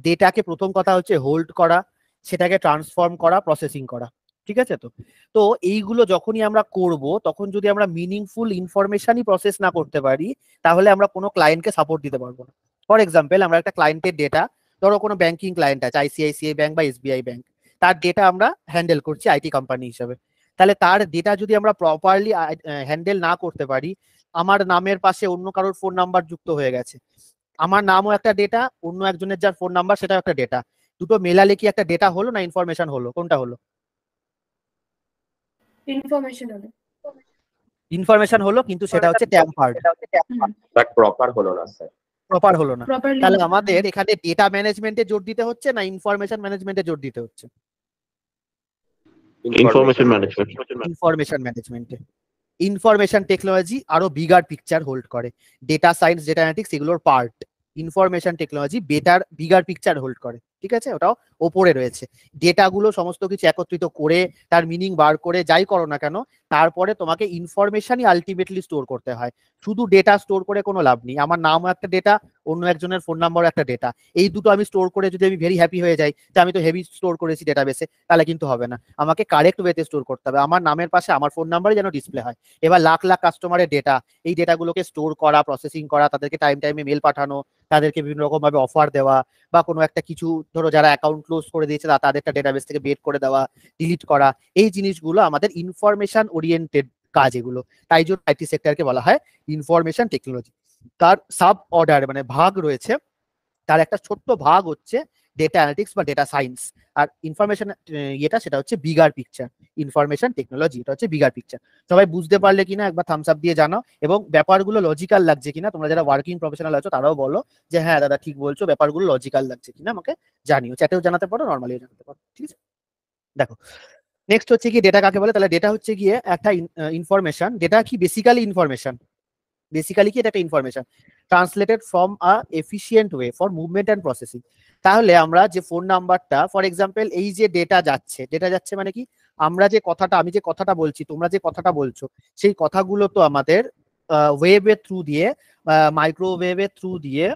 ডেটাকে, প্রথম কথা হচ্ছে হোল্ড করা, সেটাকে ট্রান্সফর্ম করা, প্রসেসিং করা। ঠিক আছে। তো তো এইগুলো যখনই আমরা করব, তখন যদি আমরা মিনিংফুল ইনফরমেশনই প্রসেস না করতে পারি, তাহলে আমরা কোনো ক্লায়েন্টকে সাপোর্ট দিতে পারবো না। ফর এক্সাম্পল, আমরা একটা ক্লায়েন্টের ডেটা, ধরো কোনো ব্যাংকিং ক্লায়েন্ট আছে, আইসিআইসিআই ব্যাংক বা এসবিআই ব্যাংক, তার ডেটা আমরা হ্যান্ডেল করছি আইটি কোম্পানি হিসেবে। তাহলে তার ডেটা যদি আমরা প্রপারলি হ্যান্ডেল না করতে পারি, আমার নামের পাশে অন্য কারোর ফোন নাম্বার যুক্ত হয়ে গেছে, আমার নামও একটা ডেটা, অন্য একজনের যার ফোন নাম্বার সেটাও একটা ডেটা, দুটো মেলালে কি একটা ডেটা হলো না ইনফরমেশন হলো? কোনটা হলো? ইনফরমেশন হলো। ইনফরমেশন হলো, কিন্তু সেটা হচ্ছে ট্যাম্পার্ড, বাট প্রপার হলো না স্যার। প্রপার হলো না। প্রপারলি। তাহলে আমাদের এখানে ডেটা ম্যানেজমেন্টে জোর দিতে হচ্ছে না ইনফরমেশন ম্যানেজমেন্টে জোর দিতে হচ্ছে? Information management. ইনফরমেশন ম্যানেজমেন্টে। ইনফরমেশন টেকনোলজি আরো বিগার পিকচার হোল্ড করে, ডেটা সায়েন্স, ডেটা অ্যানালিটিক্স এগুলোর part. Information technology better bigger picture hold করে। ঠিক আছে, ওটাও ওপরে রয়েছে। ডেটাগুলো সমস্ত কিছু একত্রিত করে, তার মিনিং বার করে, যাই করো না কেন, তারপরে তোমাকে ইনফরমেশনই আলটিমেটলি স্টোর করতে হয়। শুধু ডেটা স্টোর করে কোনো লাভ নেই। আমার নামও একটা ডেটা, অন্য একজনের ফোন নাম্বারও একটা ডেটা, এই দুটো আমি স্টোর করে যদি আমি ভেরি হ্যাপি হয়ে যাই যে আমি তো হেভি স্টোর করেছি ডেটাবেসে, তাহলে কিন্তু হবে না। আমাকে কারেক্ট ওয়েতে স্টোর করতে হবে, আমার নামের পাশে আমার ফোন নাম্বারই যেন ডিসপ্লে হয়। এবার লাখ লাখ কাস্টমারের ডেটা, এই ডেটাগুলোকে স্টোর করা, প্রসেসিং করা, তাদেরকে টাইমে মেল পাঠানো, তাদেরকে বিভিন্ন রকম ভাবে অফার দেওয়া, বা কোনো একটা কিছু, ধরো যারা অ্যাকাউন্ট ক্লোজ করে দিয়েছে তাদেরটা ডেটাবেস থেকে বের করে দেওয়া, ডিলিট করা, এই জিনিসগুলো আমাদের ইনফরমেশন ওরিয়েন্টেড কাজ এগুলো। তাই জন্য আইটি সেক্টরকে বলা হয় ইনফরমেশন টেকনোলজি। তার সাব অর্ডার মানে ভাগ রয়েছে, তার একটা ছোট্ট ভাগ হচ্ছে ডেটা অ্যানালিটিক্স বা ডেটা সায়েন্স। আর ইনফরমেশন এটা সেটা হচ্ছে বিগার পিকচার। ইনফরমেশন টেকনোলজি এটা হচ্ছে বিগার পিকচার। সবাই বুঝতে পারলে কিনা একবার থামস আপ দিয়ে জানাও, এবং ব্যাপারগুলো লজিক্যাল লাগছে কিনা, তোমরা যারা ওয়ার্কিং প্রফেশনাল আছো তারাও বলো যে হ্যাঁ দাদা ঠিক বলছো, ব্যাপারগুলো লজিক্যাল লাগছে কিনা আমাকে জানিও, চ্যাটেও জানাতে পারো, নর্মালিও জানাতে পারো। ঠিক আছে। দেখো, নেক্সট হচ্ছে কি ডেটা কাকে বলে। তাহলে ডেটা হচ্ছে গিয়ে একটা ইনফরমেশন। ডেটা কি? Basically information. বেসিক্যালি কি? এটা একটা information translated from a efficient way for movement and processing. তাহলে আমরা যে ফোন নাম্বারটা, ফর এক্সাম্পল, এই যে ডেটা যাচ্ছে মানে কি, আমরা যে কথাটা, আমি যে কথাটা বলছি, তোমরা যে কথাটা বলছো, সেই কথাগুলো তো আমাদের ওয়েবের থ্রু দিয়ে, মাইক্রোওয়েভের থ্রু দিয়ে,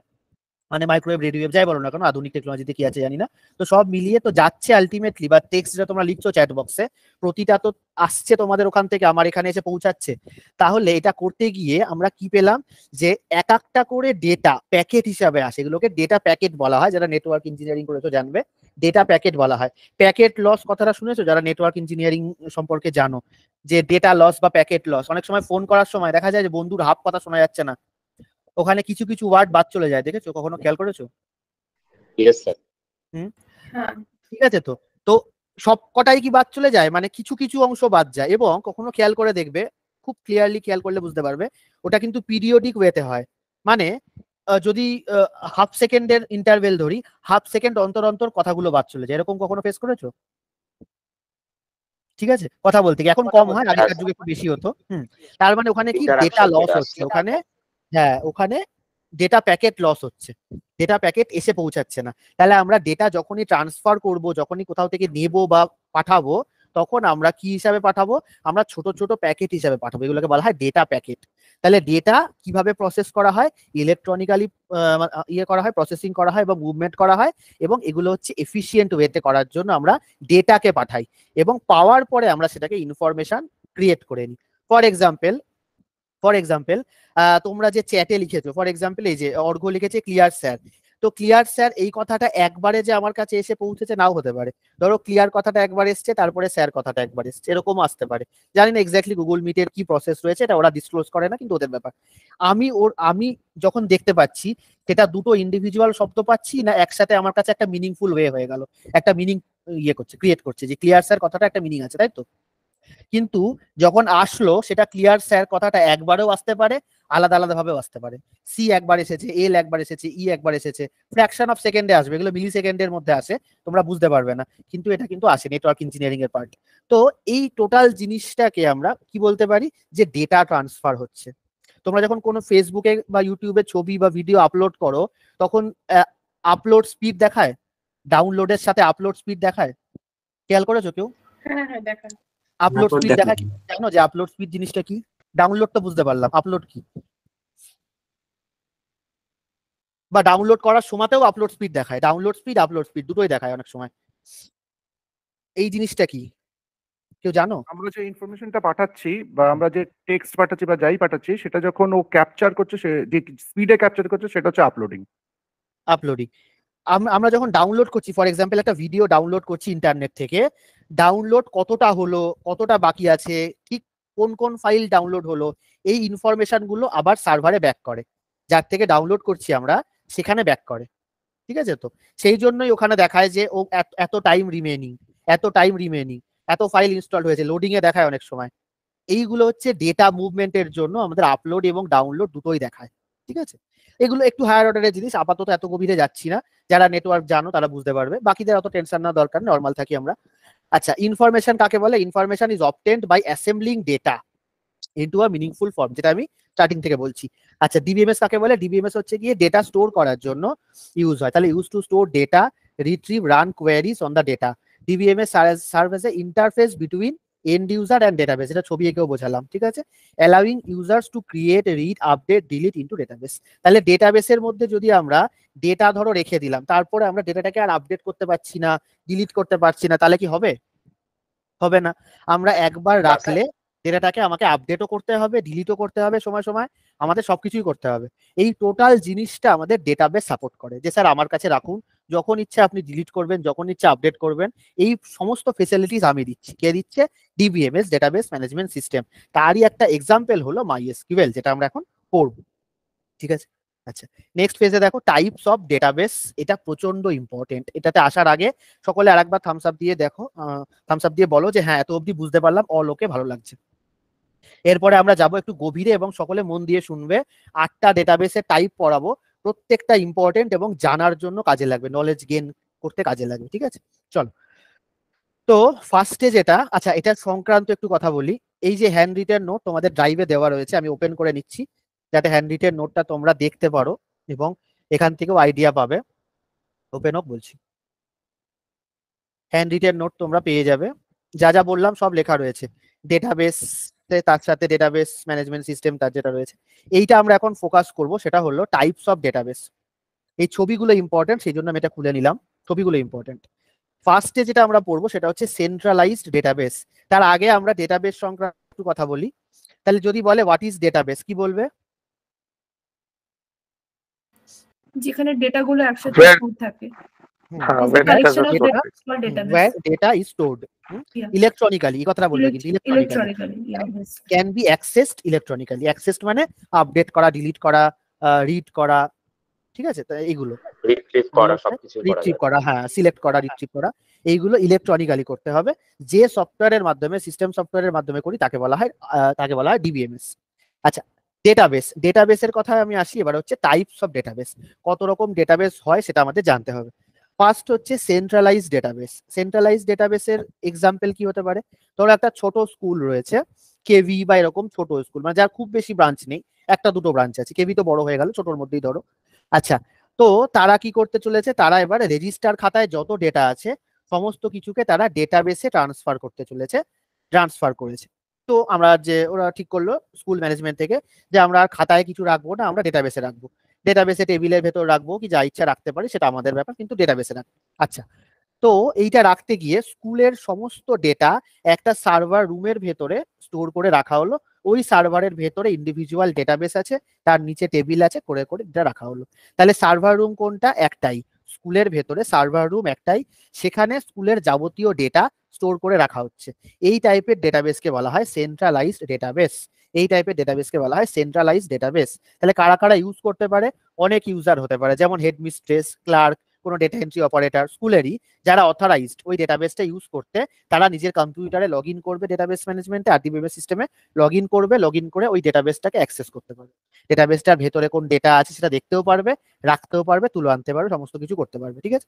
মানে মাইক্রোওয়েভ, রেডিওওয়েভ, যাই বলো না কেন, আধুনিক টেকনোলজিতে কি আছে জানি না, তো সব মিলিয়ে তো যাচ্ছে আলটিমেটলি, বা টেক্সট যেটা তোমরা লিখছো চ্যাট বক্সে, প্রতিটা তো আসছে তোমাদের ওখান থেকে আমার এখানে এসে পৌঁছাচ্ছে। তাহলে এটা করতে গিয়ে আমরা কি পেলাম, যে এক একটা করে ডেটা প্যাকেট হিসাবে আসে, এগুলোকে ডেটা প্যাকেট বলা হয়, যারা নেটওয়ার্ক ইঞ্জিনিয়ারিং করেছো জানবে। ডেটা প্যাকেট বলা হয়। প্যাকেট লস কথাটা শুনেছো যারা নেটওয়ার্ক ইঞ্জিনিয়ারিং সম্পর্কে জানো, যে ডেটা লস বা প্যাকেট লস, অনেক সময় ফোন করার সময় দেখা যায় যে বন্ধুর হাফ কথা শোনা যাচ্ছে না, ওখানে কিছু কিছু ওয়ার্ড বাদ চলে যায়, দেখেছো, কখনো খেয়াল করেছো? Yes sir. হুম, হ্যাঁ, ঠিক আছে। তো তো সব কটাই কি বাদ চলে যায়, মানে কিছু কিছু অংশ বাদ যায়, এবং কখনো খেয়াল করে দেখবে, খুব ক্লিয়ারলি খেয়াল করলে বুঝতে পারবে ওটা কিন্তু পিরিয়ডিক ওয়েতে হয়। মানে যদি হাফ সেকেন্ডের ইন্টারভেল ধরি, হাফ সেকেন্ড অন্তর অন্তর কথাগুলো বাদ চলে যায়, এরকম কখনো ফেস করেছো? ঠিক আছে, কথা বলতে কি এখন কম হয়, আগেকার যুগে একটু বেশি হতো। তার মানে ওখানে কি ডেটা Interaction লস যেটা হচ্ছে ওখানে, হ্যাঁ ওখানে ডেটা প্যাকেট লস হচ্ছে, ডেটা প্যাকেট এসে পৌঁছাচ্ছে না। তাহলে আমরা ডেটা যখনই ট্রান্সফার করব, যখনই কোথাও থেকে নেব বা পাঠাবো, তখন আমরা কি হিসাবে পাঠাবো, আমরা ছোট ছোট প্যাকেট হিসাবে পাঠাবো, এগুলোকে বলা হয় ডেটা প্যাকেট। তাহলে ডেটা কিভাবে প্রসেস করা হয়, ইলেকট্রনিক্যালি ইয়ে করা হয়, প্রসেসিং করা হয় এবং মুভমেন্ট করা হয়, এবং এগুলো হচ্ছে এফিশিয়েন্ট ওয়েতে করার জন্য আমরা ডেটাকে পাঠাই, এবং পাওয়ার পরে আমরা সেটাকে ইনফরমেশন ক্রিয়েট করে নিই। ফর এক্সাম্পল, তোমরা যে চ্যাটে লিখেছো, ফর এক্সাম্পল এই যে অর্ঘ্য লিখেছে ক্লিয়ার স্যার, তো ক্লিয়ার স্যার এই কথাটা একবারে যে আমার কাছে এসে পৌঁছেছে নাও হতে পারে, ধরো ক্লিয়ার কথাটা একবার এসছে, তারপরে স্যার কথাটা একবার এসছে, এরকমও আসতে পারে। জানি না এক্স্যাক্টলি গুগল মিটের কি প্রসেস রয়েছে, এটা ওরা ডিসক্লোজ করে না, কিন্তু ওদের ব্যাপার। আমি যখন দেখতে পাচ্ছি সেটা দুটো ইন্ডিভিজুয়াল শব্দ পাচ্ছি, না একসাথে আমার কাছে একটা মিনিংফুল ওয়ে হয়ে গেল, একটা মিনিং ইয়ে করছে, ক্রিয়েট করছে, যে ক্লিয়ার স্যার কথাটা একটা মিনিং আছে, তাই তো? কিন্তু যখন আসলো সেটা ক্লিয়ার স্যার কথাটা একবারেও আসতে পারে, আলাদা আলাদা ভাবেও আসতে পারে। সি একবার এসেছে, এল একবার এসেছে, ই একবার এসেছে, ফ্র্যাকশন অফ সেকেন্ডে আসবে, এগুলো মিলি সেকেন্ডের মধ্যে আসে, তোমরা বুঝতে পারবে না, কিন্তু এটা কিন্তু আসে নেটওয়ার্ক ইঞ্জিনিয়ারিং এর পার্ট। তো এই টোটাল জিনিসটাকে আমরা কি বলতে পারি, যে ডেটা ট্রান্সফার হচ্ছে। তোমরা যখন কোনো ফেসবুকে বা ইউটিউবে ছবি বা ভিডিও আপলোড করো, তখন আপলোড স্পিড দেখায়, ডাউনলোডের সাথে আপলোড স্পিড দেখায়, খেয়াল করেছো কেউ? হ্যাঁ, হ্যাঁ, দেখান। আপলোড স্পিড দেখায়, জানো যে আপলোড স্পিড জিনিসটা কি? ডাউনলোড তো বুঝতে পারলাম, আপলোড কি? বা ডাউনলোড করার সময়তেও আপলোড স্পিড দেখায়, ডাউনলোড স্পিড আপলোড স্পিড দুটোই দেখায় অনেক সময়। এই জিনিসটা কি কেউ জানো? আমরা যে ইনফরমেশনটা পাঠাচ্ছি বা আমরা যে টেক্সট পাঠাচ্ছি বা যাই পাঠাচ্ছি, সেটা যখন ও ক্যাপচার করছে, সে যে স্পিডে ক্যাপচার করছে, সেটা হচ্ছে আপলোডিং। আপলোডিং। আমরা যখন ডাউনলোড করছি, ফর এক্সাম্পল একটা ভিডিও ডাউনলোড করছি ইন্টারনেট থেকে, ডাউনলোড কতটা হলো, কতটা বাকি আছে, ঠিক কোন কোন ফাইল ডাউনলোড হলো, এই ইনফরমেশন গুলো আবার সার্ভারে ব্যাক করে, যার থেকে ডাউনলোড করছি আমরা সেখানে ব্যাক করে। ঠিক আছে, তো সেই জন্যই ওখানে দেখায় যে ও এত টাইম রিমেনিং, এত টাইম রিমেনিং, এত ফাইল ইনস্টল হয়েছে, লোডিং এ দেখায় অনেক সময়। এইগুলো হচ্ছে ডেটা মুভমেন্টের জন্য আমাদের আপলোড এবং ডাউনলোড দুটোই দেখায়। ঠিক আছে, এগুলো একটু হায়ার অর্ডারের জিনিস, আপাতত এত গভীরে যাচ্ছি না, যারা নেটওয়ার্ক জানো তারা বুঝতে পারবে, বাকিদের অত টেনশন না দরকার, নর্মাল থাকি আমরা। আচ্ছা, ইনফরমেশন কাকে বলে? Information is obtained by assembling data into a meaningful form, যেটা আমি স্টার্টিং থেকে বলছি। আচ্ছা, ডিবিএমএস কাকে বলে? ডিবিএমএস হচ্ছে গিয়ে ডেটা স্টোর করার জন্য ইউজ হয়, তাহলে use to store data, retrieve, run queries on the data. DBMS serve as a interface between and user and database, এটা ছবি এঁকেও বোঝালাম। ঠিক আছে, allowing users to create, read, update, delete into database. তাহলে ডেটাবেসের মধ্যে যদি আমরা ডেটা ধরো রেখে দিলাম, তারপরে আমরা ডেটাটাকে আর আপডেট করতে পারছি না, ডিলিট করতে পারছি না, তাহলে কি হবে? হবে না। আমরা একবার রাখলে ডেটাটাকে আমাকে আপডেটও করতে হবে, ডিলিটও করতে হবে, সময় সময় আমাদের সবকিছুই করতে হবে। এই টোটাল জিনিসটা আমাদের ডেটাবেস সাপোর্ট করে, যে স্যার আমার কাছে রাখুন, যখন ইচ্ছে আপনি ডিলিট করবেন, যখন ইচ্ছে আপডেট করবেন, এই সমস্ত ফেসিলিটিস আমি দিচ্ছি। কে দিচ্ছে? DBMS, database management system. তারই একটা এক্সাম্পল হলো মাইএসকিউএল, যেটা আমরা এখন পড়বো। ঠিক আছে, আচ্ছা, নেক্সট ফেজে দেখো টাইপস অফ ডেটাবেস, এটা প্রচন্ড ইম্পর্টেন্ট। এটাতে আসার আগে সকলে আরেকবার থামস আপ দিয়ে দেখো, থামস আপ দিয়ে বলো যে হ্যাঁ এত অবধি বুঝতে পারলাম, অল ওকে, ভালো লাগছে। এরপরে আমরা যাব একটু গভীরে, এবং সকলে মন দিয়ে শুনবে। 8টা ডেটাবেসের টাইপ পড়াবো, প্রত্যেকটা ইম্পর্টেন্ট এবং জানার জন্য কাজে লাগবে, নলেজ গেইন করতে কাজে লাগবে। ঠিক আছে, চলো। তো ফার্স্টে যেটা, আচ্ছা এটা সংক্রান্ত একটু কথা বলি। এই যে হ্যান্ড রিটেন নোট তোমাদের ড্রাইভে দেওয়া রয়েছে, আমি ওপেন করে নিচ্ছি যাতে হ্যান্ড রিটেন নোটটা তোমরা দেখতে পারো এবং এখান থেকেও আইডিয়া পাবে। ওপেন হোক বলছি, হ্যান্ড রিটেন নোট তোমরা পেয়ে যাবে, যা যা বললাম সব লেখা রয়েছে। ডেটাবেস, তার সাথে ডেটাবেস ম্যানেজমেন্ট সিস্টেম, তার যেটা রয়েছে। এইটা আমরা এখন ফোকাস করব, সেটা হলো টাইপস অফ ডেটাবেস। এই ছবিগুলো ইম্পর্টেন্ট, সেই জন্য আমি এটা খুলে নিলাম, ছবিগুলো ইম্পর্টেন্ট। ফার্স্টে যেটা আমরা পড়বো সেটা হচ্ছে সেন্ট্রালাইজড ডেটাবেস। তার আগে আমরা ডেটাবেস সংক্রান্ত একটু কথা বলি। তাহলে যদি বলে হোয়াট ইজ ডেটাবেস, কি বলবে? যেখানে ডেটাগুলো একসাথে Where- stored থাকে। হ্যাঁ, Is the where data collection are of stored. data called database. where data is stored Yeah. electronically, এই কথাটা বলবে কিন্তু electronically Electronically. Yeah. Yes. can be accessed electronically. Accessed মানে আপডেট করা, ডিলিট করা, রিড করা, ঠিক আছে? তো এইগুলো রিট্রিভ করা সবকিছু করা রিট্রিভ যায়। করা, হ্যাঁ, সিলেক্ট করা, রিট্রিভ করা, এইগুলো ইলেকট্রনিক্যালি করতে হবে। যে সফটওয়্যারের মাধ্যমে, সিস্টেম সফটওয়্যারের মাধ্যমে করি তাকে বলা হয় ডিবিএমএস। আচ্ছা, ডেটাবেসের কথায় আমি আসি। এবার হচ্ছে টাইপস অফ ডেটাবেস, কত রকম ডেটাবেস হয় সেটা আমাদের জানতে হবে। ফার্স্ট হচ্ছে সেন্ট্রালাইজড ডেটাবেস। সেন্ট্রালাইজড ডেটাবেসের এক্সাম্পল কি হতে পারে? ধরো একটা ছোট স্কুল রয়েছে, কেভি বা এরকম ছোট স্কুল, মানে যার খুব বেশি ব্রাঞ্চ নেই, একটা দুটো ব্রাঞ্চ আছে। কেভি তো বড় হয়ে গেল, ছোটর মধ্যেই ধরো। আচ্ছা, তো তারা কি করতে চলেছে? তারা এবার রেজিস্টার খাতায় যত ডেটা আছে সমস্ত কিছুকে তারা ডেটাবেসে ট্রান্সফার করেছে। তো ওরা ঠিক করলো স্কুল ম্যানেজমেন্ট থেকে যে আমরা আর খাতায় কিছু রাখবো না, আমরা ডেটাবেসে রাখবো। ডেটাবেসে টেবিলের ভেতর রাখবো, কি যা ইচ্ছা রাখতে পারি, সেটা আমাদের ব্যাপার, কিন্তু ডেটাবেসে রাখবো। আচ্ছা, তো এইটা রাখতে গিয়ে স্কুলের সমস্ত ডেটা একটা সার্ভার রুমের ভেতরে স্টোর করে রাখা হলো। ওই সার্ভারের ভেতরে ইন্ডিভিজুয়াল ডেটাবেস আছে, তার নিচে টেবিল আছে, করে করে এটা রাখা হলো। তাহলে সার্ভার রুম কোনটা? একটাই। স্কুলের ভেতরে সার্ভার রুম একটাই, সেখানে স্কুলের যাবতীয় ডেটা স্টোর করে রাখা হচ্ছে। এই টাইপের ডেটাবেসকে বলা হয় সেন্ট্রালাইজড ডেটাবেস। তাহলে কারা কারা ইউজ করতে পারে? অনেক ইউজার হতে পারে, যেমন হেডমিস্ট্রেস, ক্লার্ক, কোনো ডেটা এন্ট্রি অপারেটর, স্কুলেরই যারা অথরাইজড ওই ডেটাবেসটা ইউজ করতে, তারা নিজের কম্পিউটারে লগ ইন করবে, ডেটাবেস ম্যানেজমেন্টে আরডিবিএমএস সিস্টেমে লগ ইন করে ওই ডেটাবেসটাকে অ্যাক্সেস করতে পারবে। ডেটাবেসটার ভেতরে কোন ডেটা আছে সেটা দেখতেও পারবে, রাখতেও পারবে, তুলে আনতে পারবে, সমস্ত কিছু করতে পারবে। ঠিক আছে?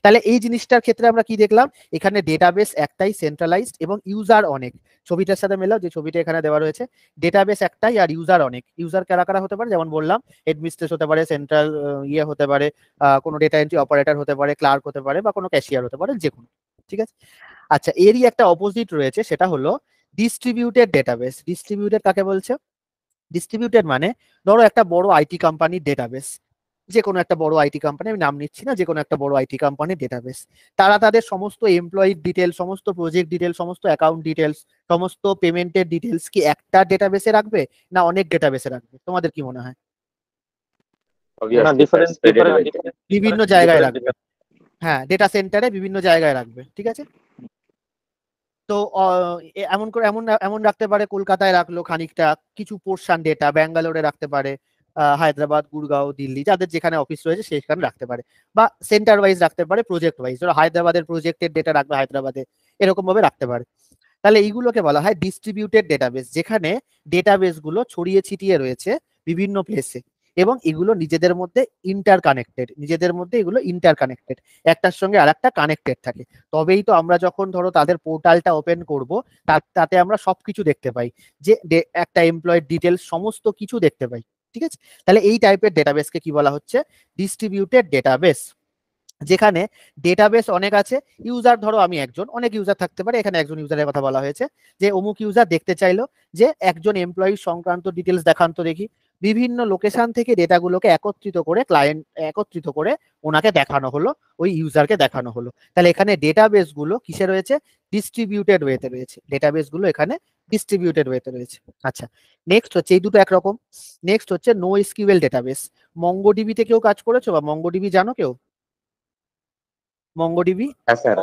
তাহলে এই জিনিসটার ক্ষেত্রে আমরা কি দেখলাম? এখানে ডেটাবেস একটাই, সেন্ট্রালাইজড, এবং ইউজার অনেক। ছবিটার সাথে মেলাও, যে ছবিটা এখানে দেওয়া রয়েছে, ডেটাবেস একটাই আর ইউজার অনেক। ইউজার কারা কারা হতে পারে? যেমন বললাম, হেডমিস্ট্রেস হতে পারে, সেন্ট্রাল হতে পারে, কোনো ডেটা এন্ট্রি অপারেটর হতে পারে, ক্লার্ক হতে পারে, বা কোনো ক্যাশিয়ার হতে পারে, যে কোনো। ঠিক আছে? আচ্ছা, এরই একটা অপোজিট রয়েছে, সেটা হলো ডিস্ট্রিবিউটেড ডেটাবেস। ডিস্ট্রিবিউটেড কাকে বলছে? ডিস্ট্রিবিউটেড মানে ধরো একটা বড় আইটি কোম্পানির ডেটাবেস, যে কোনো একটা বড় আইটি কোম্পানি, আমি নাম নিচ্ছি না, যে কোনো একটা বড় আইটি কোম্পানির ডেটাবেস। তারা তাদের সমস্ত এমপ্লয়ি ডিটেল, সমস্ত প্রজেক্ট ডিটেল, সমস্ত অ্যাকাউন্ট ডিটেলস, সমস্ত পেমেন্টের ডিটেলস কি একটা ডেটাবেসে রাখবে, না অনেক ডেটাবেসে রাখবে? তোমাদের কি মনে হয়? বিভিন্ন জায়গায় রাখবে। হ্যাঁ, ডেটা সেন্টারে বিভিন্ন জায়গায় রাখবে। ঠিক আছে? তো এমন রাখতে পারে, কলকাতায় রাখলো খানিকটা, কিছু পোর্শন ডেটা ব্যাঙ্গালোরে রাখতে পারে, হায়দ্রাবাদ, গুড়গাঁও, দিল্লি, যাদের যেখানে অফিস রয়েছে সেখানে রাখতে পারে, বা সেন্টার ওয়াইজ রাখতে পারে, প্রজেক্ট ওয়াইজ। ধরো হায়দ্রাবাদের প্রজেক্টের ডেটা রাখবে হায়দ্রাবাদে, এরকম ভাবে রাখতে পারে। তাহলে এইগুলোকে বলা হয় ডিস্ট্রিবিউটেড ডেটাবেস, যেখানে ডেটাবেস গুলো ছড়িয়ে ছিটিয়ে রয়েছে বিভিন্ন প্লেসে, এবং এগুলো নিজেদের মধ্যে ইন্টারকানেক্টেড, একটার সঙ্গে আরেকটা কানেক্টেড থাকে। তবেই তো আমরা যখন ধরো তাদের পোর্টালটা ওপেন করব, তাতে আমরা সবকিছু দেখতে পাই, যে একটা এমপ্লয়ের ডিটেলস, সমস্ত কিছু দেখতে পাই। ঠিক আছে? তাহলে এই টাইপের ডেটাবেসকে কি বলা হচ্ছে? Distributed database. যেখানে ডেটাবেস অনেক আছে, ইউজার ধরো আমি একজন, অনেক ইউজার থাকতে পারে, এখানে একজন ইউজারের কথা বলা হয়েছে, যে অমুক ইউজার দেখতে চাইলো যে একজন এমপ্লয়ি সংক্রান্ত ডিটেলস দেখান তো দেখি। বিভিন্ন লোকেশন থেকে ডেটাগুলোকে একত্রিত করে ওনাকে দেখানো হলো, ওই ইউজারকে দেখানো হলো। তাহলে এখানে ডেটাবেস গুলো কিসে রয়েছে? ডিস্ট্রিবিউটেড ওয়েতে রয়েছে। ডেটাবেস গুলো এখানে ডিস্ট্রিবিউটেড ওয়েতে রয়েছে। আচ্ছা, নেক্সট হচ্ছে, এই দুটো একরকম। নেক্সট হচ্ছে নো এসকিউএল ডেটাবেস। মঙ্গোডিবিতে কেউ কাজ করেছো, বা মঙ্গোডিবি জানো কেউ? মঙ্গোডিবি, হ্যাঁ স্যার,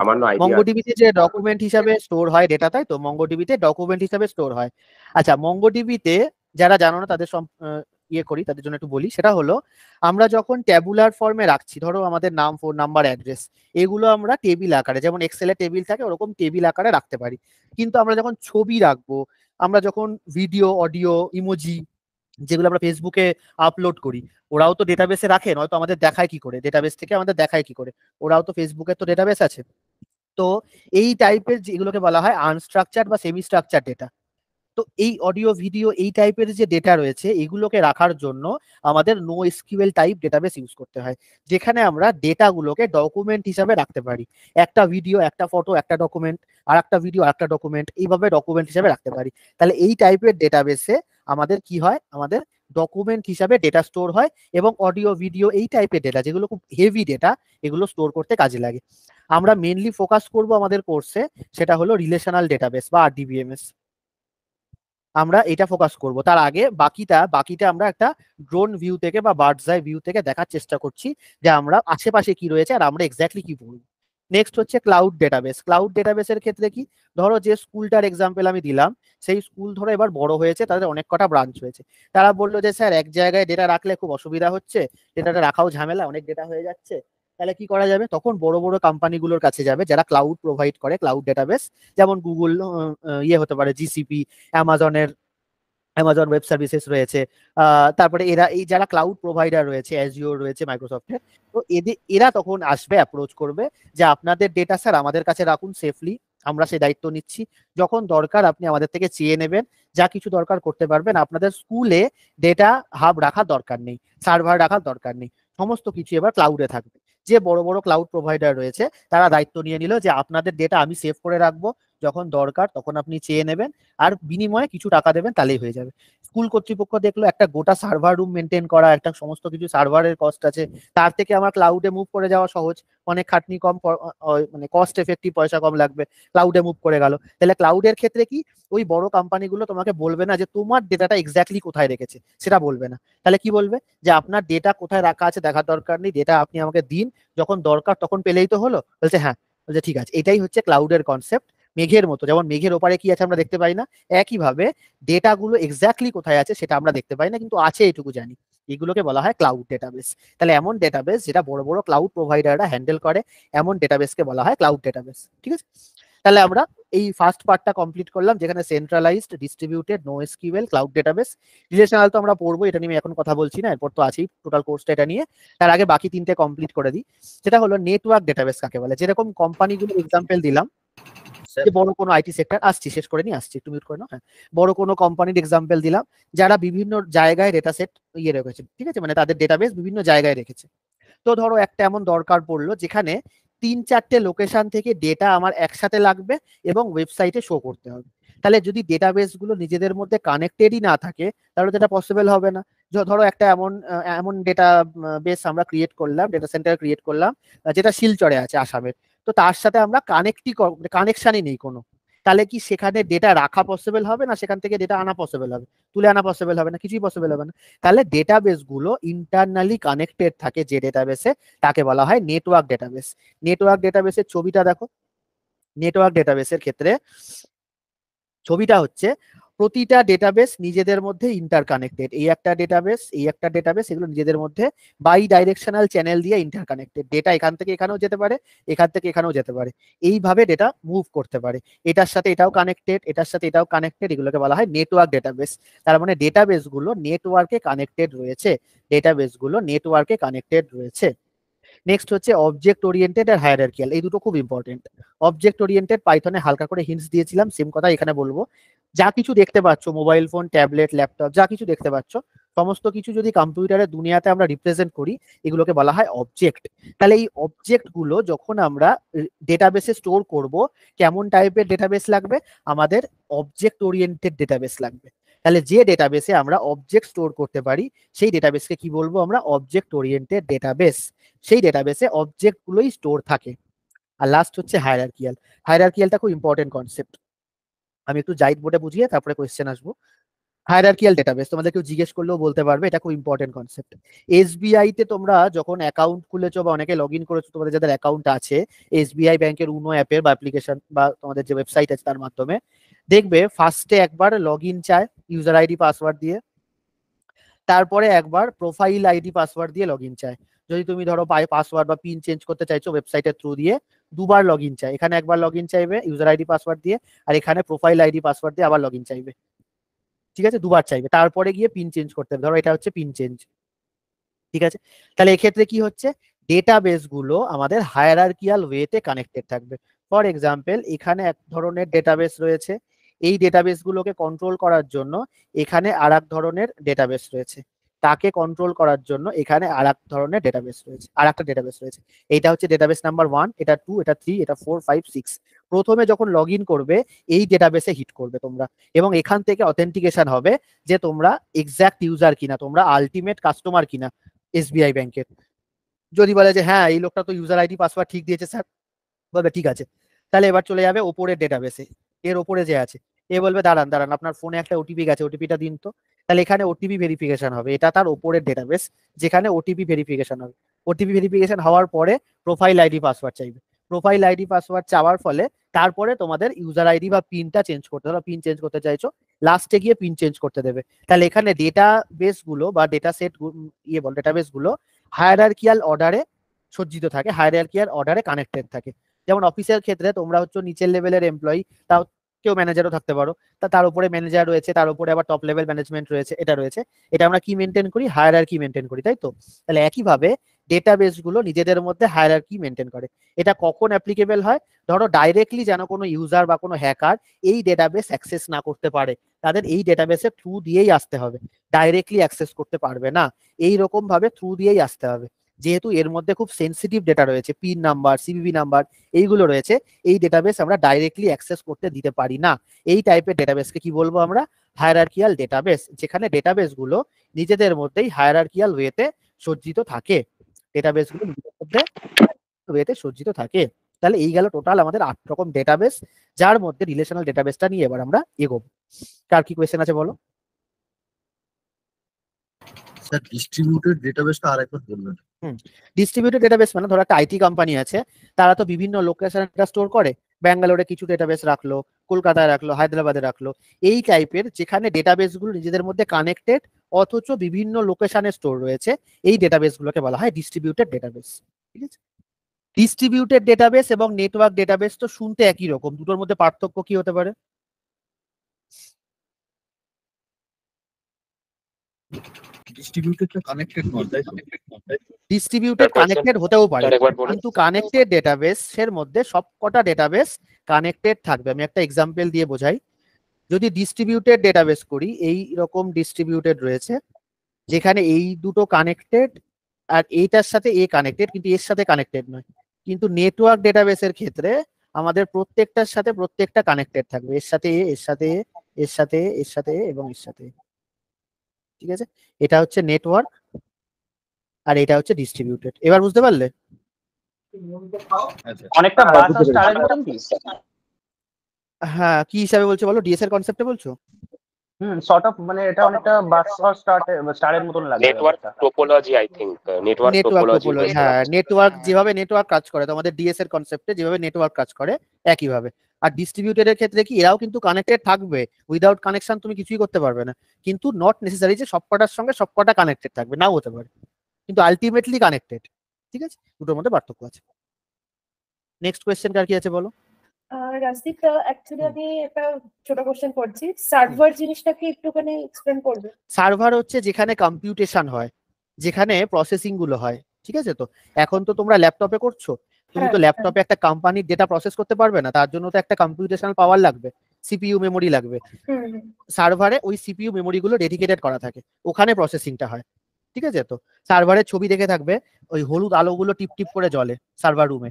আমার আইডিয়া। মঙ্গোডিবিতে যে ডকুমেন্ট হিসাবে স্টোর হয় ডেটা, তাই তো? মঙ্গোডিবিতে ডকুমেন্ট হিসাবে স্টোর হয়। আচ্ছা, মঙ্গোডিবিতে যারা জানো না তাদের তাদের জন্য একটু বলি। সেটা হলো, আমরা যখন ট্যাবুলার ফর্মে রাখছি, ধরো আমাদের নাম, ফোন নাম্বার, অ্যাড্রেস, এগুলো আমরা টেবিল আকারে, যেমন এক্সেলে টেবিল থাকে ওরকম টেবিল আকারে রাখতে পারি। কিন্তু আমরা যখন ছবি রাখবো, আমরা যখন ভিডিও, অডিও, ইমোজি, যেগুলো আমরা ফেসবুকে আপলোড করি, ওরাও তো ডেটাবেসে রাখে, নয়তো আমাদের দেখায় কি করে? ডেটাবেস থেকে আমাদের দেখায় কি করে? ওরাও তো ফেসবুকের তো ডেটাবেস আছে। তো এই টাইপের যেগুলোকে বলা হয় আনস্ট্রাকচার্ড বা সেমি স্ট্রাকচার ডেটা। তো এই অডিও, ভিডিও, এই টাইপের যে ডেটা রয়েছে, এগুলোকে রাখার জন্য আমাদের no SQL type database use করতে হয়, যেখানে আমরা ডেটাগুলোকে ডকুমেন্ট হিসাবে রাখতে পারি। একটা ভিডিও, একটা ফটো, একটা ডকুমেন্ট, আর একটা ভিডিও, একটা ডকুমেন্ট, এইভাবে ডকুমেন্ট হিসাবে রাখতে পারি। তাহলে এই টাইপের ডেটাবেসে আমাদের কি হয়? আমাদের ডকুমেন্ট হিসাবে ডেটা স্টোর হয়, এবং অডিও, ভিডিও, এই টাইপের ডেটা, যেগুলো খুব হেভি ডেটা, এগুলো স্টোর করতে কাজে লাগে। আমরা মেনলি ফোকাস করব আমাদের কোর্সে, সেটা হলো রিলেশনাল ডেটাবেস বা আরডিবিএমএস। আমরা এটা ফোকাস করব। তার আগে বাকিটা আমরা একটা ড্রোন ভিউ থেকে বা বার্ডস আই ভিউ থেকে দেখার চেষ্টা করছি যে আমরা আশেপাশে কি রয়েছে আর আমরা এক্স্যাক্টলি কি বলব। নেক্সট হচ্ছে ক্লাউড ডেটাবেস। ক্লাউড ডেটাবেসের ক্ষেত্রে কি, ধরো যে স্কুলটার এক্সাম্পল আমি দিলাম, সেই স্কুল ধরো এবার বড় হয়েছে, তাদের অনেক কটা ব্রাঞ্চ হয়েছে। তারা বললো যে স্যার এক জায়গায় ডেটা রাখলে খুব অসুবিধা হচ্ছে, ডেটাটা রাখাও ঝামেলা, অনেক ডেটা হয়ে যাচ্ছে। তাহলে কি করা যাবে, তখন বড় বড় কোম্পানিগুলোর কাছে যাবে যারা ক্লাউড প্রোভাইড করে, ক্লাউড ডেটাবেস, যেমন গুগল, ইয়ে হতে পারে জিসিপি, অ্যামাজন ওয়েব সার্ভিসেস রয়েছে। তারপরে এরা এই যারা ক্লাউড প্রোভাইডার রয়েছে, অ্যাজিওর রয়েছে, মাইক্রোসফটের, তো এরা তখন আসবে, অ্যাপ্রোচ করবে যে আপনাদের ডেটা স্যার আমাদের কাছে রাখুন সেফলি, আমরা সেই দায়িত্ব নিচ্ছি। যখন দরকার আপনি আমাদের থেকে চেয়ে নেবেন, যা কিছু দরকার করতে পারবেন। আপনাদের স্কুলে ডেটা হাব রাখার দরকার নেই, সার্ভার রাখার দরকার নেই, সমস্ত কিছু এবার ক্লাউডে থাকবে। যে বড় বড় ক্লাউড প্রোভাইডার রয়েছে তারা দায়িত্ব নিয়ে নিল যে আপনাদের ডেটা আমি সেভ করে রাখবো, যখন দরকার তখন আপনি চেয়ে নেবেন, আর বিনিময়ে কিছু টাকা দেবেন, তাহলেই হয়ে যাবে। স্কুল কর্তৃপক্ষ দেখলো একটা গোটা সার্ভার রুম মেনটেন করা, একটা সমস্ত কিছু সার্ভারের কস্ট আছে, তার থেকে আমার ক্লাউডে মুভ করে যাওয়া সহজ, অনেক খাটনি কম, মানে কস্ট এফেক্টিভ, পয়সা কম লাগবে, ক্লাউডে মুভ করে গেল। তাহলে ক্লাউডের ক্ষেত্রে কি, ওই বড় কোম্পানিগুলো তোমাকে বলবে না যে তোমার ডেটাটা এক্স্যাক্টলি কোথায় রেখেছে, সেটা বলবে না। তাহলে কি বলবে, যে আপনার ডেটা কোথায় রাখা আছে দেখার দরকার নেই, ডেটা আপনি আমাকে দিন, যখন দরকার তখন পেলেই তো হলো। বলছে হ্যাঁ, বলছে ঠিক আছে। এটাই হচ্ছে ক্লাউডের কনসেপ্ট। মেঘের মতো, যেমন মেঘের ওপারে কি আছে আমরা দেখতে পাই না, একইভাবে ডেটাগুলো এক্স্যাক্টলি কোথায় আছে সেটা আমরা দেখতে পাই না, কিন্তু আছে এটুকু জানি। এগুলোকে বলা হয় ক্লাউড ডেটাবেস। তাহলে এমন ডেটাবেস যেটা বড় বড় ক্লাউড প্রোভাইডাররা হ্যান্ডেল করে, এমন ডেটাবেসকে বলা হয় ক্লাউড ডেটাবেস। ঠিক আছে, তাহলে আমরা এই ফার্স্ট পার্টটা কমপ্লিট করলাম, যেখানে centralised, distributed, no SQL, cloud database. Relational তো আমরা পড়বো, এটা নিয়ে আমি এখন কথা বলছি না, এরপর তো আছেই টোটাল কোর্সটা এটা নিয়ে। তার আগে বাকি তিনটে কমপ্লিট করে দিই। সেটা হলো নেটওয়ার্ক ডেটাবেস কাকে বলে। যেরকম কোম্পানিগুলো এক্সাম্পল দিলাম, যে বড় কোনো আইটি সেক্টর, আসছি শেষ করে নিয়ে আসছি, একটু মিউট করে নাও। হ্যাঁ, বড় কোনো কোম্পানির এক্সাম্পল দিলাম, যারা বিভিন্ন জায়গায় ডেটা সেট রেখেছে, ঠিক আছে, মানে তাদের ডেটাবেস বিভিন্ন জায়গায় রেখেছে। তো ধরো একটা এমন দরকার পড়লো যেখানে 3-4টে লোকেশন থেকে ডেটা আমার একসাথে লাগবে এবং ওয়েবসাইটে শো করতে হবে। তাহলে যদি ডেটাবেস গুলো নিজেদের মধ্যে কানেক্টেডই না থাকে, তাহলে তো এটা পসিবল হবে না। ধরো একটা এমন ডেটা বেস আমরা ক্রিয়েট করলাম, ডেটা সেন্টার ক্রিয়েট করলাম, যেটা শিলচরে আছে, আসামের। তো তার সাথে আমরা কানেকশনই নেই কোনো, তাহলে কি সেখানে ডেটা রাখা পসিবল হবে না, সেখান থেকে ডেটা আনা পসিবল হবে, তুলে আনা পসিবল হবে না, কিছুই পসিবল হবে না। তাহলে ডেটাবেস গুলো ইন্টারনালি কানেক্টেড থাকে যে ডেটাবেসে, তাকে বলা হয় নেটওয়ার্ক ডেটাবেস। নেটওয়ার্ক ডেটাবেসের ছবিটা দেখো। নেটওয়ার্ক ডেটাবেসের ক্ষেত্রে ছবিটা হচ্ছে প্রতিটা ডেটাবেস নিজেদের মধ্যে ইন্টারকানেক্টেড, এই একটা ডেটাবেস, এই একটা ডেটাবেস, এগুলো নিজেদের মধ্যে বাই ডাইরেকশনাল চ্যানেল দিয়ে ইন্টারকানেক্টেড। ডেটা এখান থেকে এখানেও যেতে পারে, এখান থেকে এখানেও যেতে পারে, এইভাবে ডেটা মুভ করতে পারে। এটার সাথে এটাও কানেক্টেড, এটার সাথে এটাও কানেক্টেড, এগুলোকে বলা হয় নেটওয়ার্ক ডেটাবেস। তার মানে ডেটাবেস গুলো নেটওয়ার্কে কানেক্টেড রয়েছে, ডেটাবেস গুলো নেটওয়ার্কে কানেক্টেড রয়েছে। নেক্সট হচ্ছে অবজেক্ট ওরিয়েন্টেড আর হায়ারার্কিয়াল, এই দুটো খুব ইম্পর্টেন্ট। অবজেক্ট ওরিয়েন্টেড পাইথনে হালকা করে হিন্টস দিয়েছিলাম, সেম কথা এখানে বলবো। যা কিছু দেখতে পাচ্ছ, মোবাইল ফোন, ট্যাবলেট, ল্যাপটপ, যা কিছু দেখতে পাচ্ছ, সমস্ত কিছু যদি কম্পিউটারের দুনিয়াতে আমরা রিপ্রেজেন্ট করি, এগুলোকে বলা হয় অবজেক্ট। তাহলে এই অবজেক্ট গুলো যখন আমরা ডেটাবেসে স্টোর করব, কেমন টাইপের ডেটাবেস লাগবে, আমাদের অবজেক্ট ওরিয়েন্টেড ডেটাবেস লাগবে। তাহলে যে ডেটাবেসে আমরা অবজেক্ট স্টোর করতে পারি, সেই ডেটাবেসকে কি বলবো আমরা, অবজেক্ট ওরিয়েন্টেড ডেটাবেস। সেই ডেটাবেসে অবজেক্ট গুলোই স্টোর থাকে। আর লাস্ট হচ্ছে হায়ারার্কিয়াল। হায়ারার্কিয়ালটা খুব ইম্পর্টেন্ট কনসেপ্ট, আমি একটু জাইট বোর্ডে বুঝিয়ে তারপরে কোয়েশ্চেন আসবো। হায়ারার্কিয়াল ডেটাবেস তোমাদের কেউ জিজ্ঞেস করলেও বলতে পারবে, এটা খুব ইম্পর্টেন্ট কনসেপ্ট। এসবিআই তে তোমরা যখন অ্যাকাউন্ট খুলেছো বা অনেকে লগ ইন করেছো, তোমাদের যাদের অ্যাকাউন্ট আছে এসবিআই ব্যাংকের উনো অ্যাপের বা অ্যাপ্লিকেশন বা তোমাদের যে ওয়েবসাইট আছে তার মাধ্যমে, দেখবে ফার্স্টে একবার লগ ইন চায় ইউজার আইডি পাসওয়ার্ড দিয়ে, তারপরে একবার প্রোফাইল আইডি পাসওয়ার্ড দিয়ে লগ ইন চায়। যদি তুমি ধরো পাসওয়ার্ড বা পিন চেঞ্জ করতে চাইছো ওয়েবসাইটের থ্রু দিয়ে, দুবার লগ ইন চাই, এখানে একবার লগ ইন চাইবে ইউজার আইডি পাসওয়ার্ড দিয়ে, আর এখানে প্রোফাইল আইডি পাসওয়ার্ড দিয়ে আবার লগ ইন চাইবে। ঠিক আছে, দুবার চাইবে, তারপরে গিয়ে পিন চেঞ্জ করতে হবে, ধরো এটা হচ্ছে পিন চেঞ্জ। ঠিক আছে, তাহলে এক্ষেত্রে কি হচ্ছে, ডেটাবেস গুলো আমাদের হায়ারার্কিয়াল ওয়েতে কানেক্টেড থাকবে। ফর এক্সাম্পল এখানে এক ধরনের ডেটাবেস রয়েছে, এই ডেটাবেস গুলোকে কন্ট্রোল করার জন্য এখানে আর এক ধরনের ডেটাবেস রয়েছে, তাকে কন্ট্রোল করার জন্য এখানে আর এক ধরনের ডেটাবেস রয়েছে, আর একটা ডেটাবেস রয়েছে। এইটা হচ্ছে ডেটাবেস নাম্বার 1, এটা 2, এটা 3, এটা 4, 5, 6। প্রথমে যখন লগ ইন করবে এই ডেটাবেসে হিট করবে তোমরা, এবং এখান থেকে অথেন্টিকেশন হবে যে তোমরা এক্সাক্ট ইউজার কিনা, তোমরা আলটিমেট কাস্টমার কিনা এসবিআই ব্যাংকের। যদি বলে যে হ্যাঁ এই লোকটা তো ইউজার আইডি পাসওয়ার্ড ঠিক দিয়েছে স্যার, বলবে ঠিক আছে, তাহলে এবার চলে যাবে ওপরের ডেটাবেসে, এর ওপরে যে আছে এ বলবে দাঁড়ান দাঁড়ান আপনার ফোনে একটা ওটিপি গেছে, ওটিপিটা দিন তো। তাহলে এখানে ওটিপি ভেরিফিকেশন হবে, এটা তার ওপরের ডেটাবেস যেখানে ওটিপি ভেরিফিকেশন হবে। ওটিপি ভেরিফিকেশন হওয়ার পরে প্রোফাইল আইডি পাসওয়ার্ড চাইবে। প্রোফাইল আইডি পাসওয়ার্ড চাওয়ার ফলে তারপরে তোমাদের ইউজার আইডি বা পিনটা চেঞ্জ করতে হবে, পিন চেঞ্জ করতে চাইছো, লাস্টে গিয়ে পিন চেঞ্জ করতে দেবে। তাহলে এখানে ডেটাবেস গুলো বা ডেটা সেট ডেটাবেস গুলো হায়ারার্কিয়াল অর্ডারে সজ্জিত থাকে, হায়ারার্কিয়াল অর্ডারে কানেক্টেড থাকে। যেমন অফিসের ক্ষেত্রে তোমরা হচ্ছে নিচের লেভেলের এমপ্লয়ি, তাও কেউ ম্যানেজারও থাকতে পারো, তার উপরে ম্যানেজার রয়েছে, তার উপরে আবার টপ লেভেল ম্যানেজমেন্ট রয়েছে, এটা রয়েছে। এটা আমরা কি মেনটেন করি? হায়ারার্কি মেনটেন করি, তাই তো? তাহলে একইভাবে ডেটাবেস গুলো নিজেদের মধ্যে হায়ারার্কি মেনটেন করে। এটা কখন অ্যাপ্লিকেবল হয়? ধরো ডাইরেক্টলি যেন কোনো ইউজার বা কোনো হ্যাকার এই ডেটাবেস অ্যাক্সেস না করতে পারে, তাদের এই ডেটাবেসের থ্রু দিয়েই আসতে হবে, ডাইরেক্টলি অ্যাক্সেস করতে পারবে না, এই রকম ভাবে থ্রু দিয়েই আসতে হবে। যেহেতু এর মধ্যে খুব সেন্সিটিভ ডেটা রয়েছে, পিন নাম্বার, সিভিভি নাম্বার এইগুলো রয়েছে, এই ডেটাবেস আমরা ডাইরেক্টলি অ্যাক্সেস করতে দিতে পারি না। এই টাইপের ডেটাবেসকে কি বলবো আমরা? হায়ারার্কিয়াল ডেটাবেস, যেখানে ডেটাবেস গুলো নিজেদের মধ্যেই হায়ারার্কিয়াল ওয়েতে সজ্জিত থাকে, ডেটাবেস গুলো নিজেদের মধ্যে ওয়েতে সজ্জিত থাকে। তাহলে এই গেল টোটাল আমাদের 8 রকম ডেটাবেস, যার মধ্যে রিলেশনাল ডেটাবেসটা নিয়ে এবার আমরা এগোবো। কার কি কোয়েশ্চেন আছে বলো? স্যার ডিস্ট্রিবিউটেড ডেটাবেসটা আরেকবার বলবেন? ডিস্ট্রিবিউটেড ডেটাবেস মানে ধরো একটা আইটি কোম্পানি আছে, তারা তো বিভিন্ন লোকেশনে ডেটা স্টোর করে, ব্যাঙ্গালোরে কিছু ডেটাবেস রাখলো, কলকাতায় রাখলো, হায়দ্রাবাদে রাখলো, এই টাইপের যেখানে ডেটাবেস গুলো নিজেদের মধ্যে কানেক্টেড অথচ বিভিন্ন লোকেশনে স্টোর রয়েছে, এই ডেটাবেস গুলোকে বলা হয় ডিস্ট্রিবিউটেড ডেটাবেস। ঠিক আছে? ডিস্ট্রিবিউটেড ডেটাবেস এবং নেটওয়ার্ক ডেটাবেস তো শুনতে একই রকম, দুটোর মধ্যে পার্থক্য কি হতে পারে? ডিস্ট্রিবিউটেডটা কানেক্টেড নয়, তাই তো? ডিস্ট্রিবিউটেড Sir, question কানেক্টেড হতেও পারে, স্যার একবার বলুন। কিন্তু কানেক্টেড ডেটাবেসের মধ্যে সবকটা ডেটাবেস কানেক্টেড থাকবে। আমি একটা এক্সাম্পল দিয়ে বোঝাই। যদি ডিস্ট্রিবিউটেড ডেটাবেস করি, এই রকম ডিস্ট্রিবিউটেড রয়েছে যেখানে এই দুটো কানেক্টেড আর এইটার সাথে এ কানেক্টেড, কিন্তু এর সাথে কানেক্টেড নয়। কিন্তু নেটওয়ার্ক ডেটাবেসের ক্ষেত্রে আমাদের প্রত্যেকটার সাথে প্রত্যেকটা কানেক্টেড থাকবে, এর সাথে এ, এর সাথে এ, এর সাথে এ, এর সাথে এ এবং এর সাথে এ। ঠিক আছে? এটা হচ্ছে নেটওয়ার্ক আর এটা হচ্ছে ডিস্ট্রিবিউটেড। এবার বুঝতে পারলে? অনেকটা বাস আর স্টারের মতন কি? হ্যাঁ, কি হিসাবে বলছো বলো? ডিএস এর কনসেপ্টে বলছো? সর্ট অফ, মানে এটা অনেকটা বাস আর স্টারের মতন লাগে। Network topology, I think network network topology. Topology, হ্যাঁ, নেটওয়ার্ক যেভাবে নেটওয়ার্ক কাজ করে তোমাদের ডিএস এর কনসেপ্টে যেভাবে নেটওয়ার্ক কাজ করে একইভাবে। আর ডিস্ট্রিবিউটেড এর ক্ষেত্রে কি এরাও কিন্তু কানেক্টেড থাকবে, উইদাউট কানেকশন তুমি কিছুই করতে পারবে না, কিন্তু নট নেসেসারি যে সবকটার সঙ্গে সবকটা কানেক্টেড থাকবে, নাও হতে পারে, কিন্তু আলটিমেটলি কানেক্টেড। ঠিক আছে? দুটোর মধ্যে পার্থক্য আছে। নেক্সট কোয়েশ্চেন কার কি আছে বলো? রাজদীপ, অ্যাকচুয়ালি আমি একটা ছোট কোশ্চেন করছি, সার্ভার জিনিসটাকে একটুখানি এক্সপ্লেন করবে? সার্ভার হচ্ছে যেখানে কম্পিউটেশন হয়, যেখানে প্রসেসিং গুলো হয়। ঠিক আছে? তো এখন তো তোমরা ল্যাপটপে করছো, তুমি তো ল্যাপটপে একটা কোম্পানির ডেটা প্রসেস করতে পারবে না, তার জন্য তো একটা কম্পিউটেশনাল পাওয়ার লাগবে, সিপিইউ মেমোরি লাগবে। সার্ভারে ওই সিপিইউ মেমোরি গুলো ডেডিকেটেড করা থাকে, ওখানে প্রসেসিংটা হয়। ঠিক আছে? তো সার্ভারের ছবি দেখে থাকবে, ওই হলুদ আলোগুলো টিপ টিপ করে জ্বলে সার্ভার রুমে।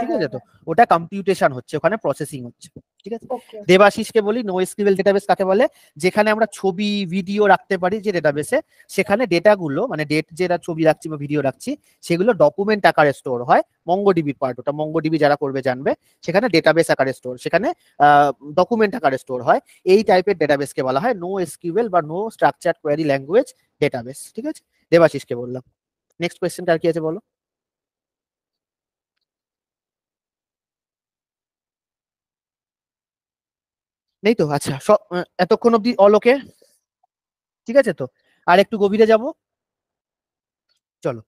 ঠিক আছে? তো ওটা কম্পিউটেশন হচ্ছে, ওখানে প্রসেসিং হচ্ছে। ঠিক আছে? দেবাশিসকে বলি নো এসকিউএল ডেটাবেস কাকে বলে? যেখানে আমরা ছবি ভিডিও রাখতে পারি যে ডেটাবেসে, সেখানে ডেটাগুলো মানে যেটা ছবি রাখছি বা ভিডিও রাখছি সেগুলো ডকুমেন্ট আকারে স্টোর হয়। মঙ্গোডিবির পার্ট ওটা, মঙ্গোডিবি যারা করবে জানবে, সেখানে ডেটাবেস আকারে স্টোর, সেখানে ডকুমেন্ট আকারে স্টোর হয়। এই টাইপের ডেটাবেসকে বলা হয় নো এসকিউএল বা no structured query language database. ঠিক আছে? দেবাশিসকে বললাম। নেক্সট কোয়েশ্চেন কার কি আছে বলো? নেই তো? আচ্ছা, এতক্ষণ অব্দি অলোকে। ঠিক আছে? তো আর একটু গভীরে যাব, চলো।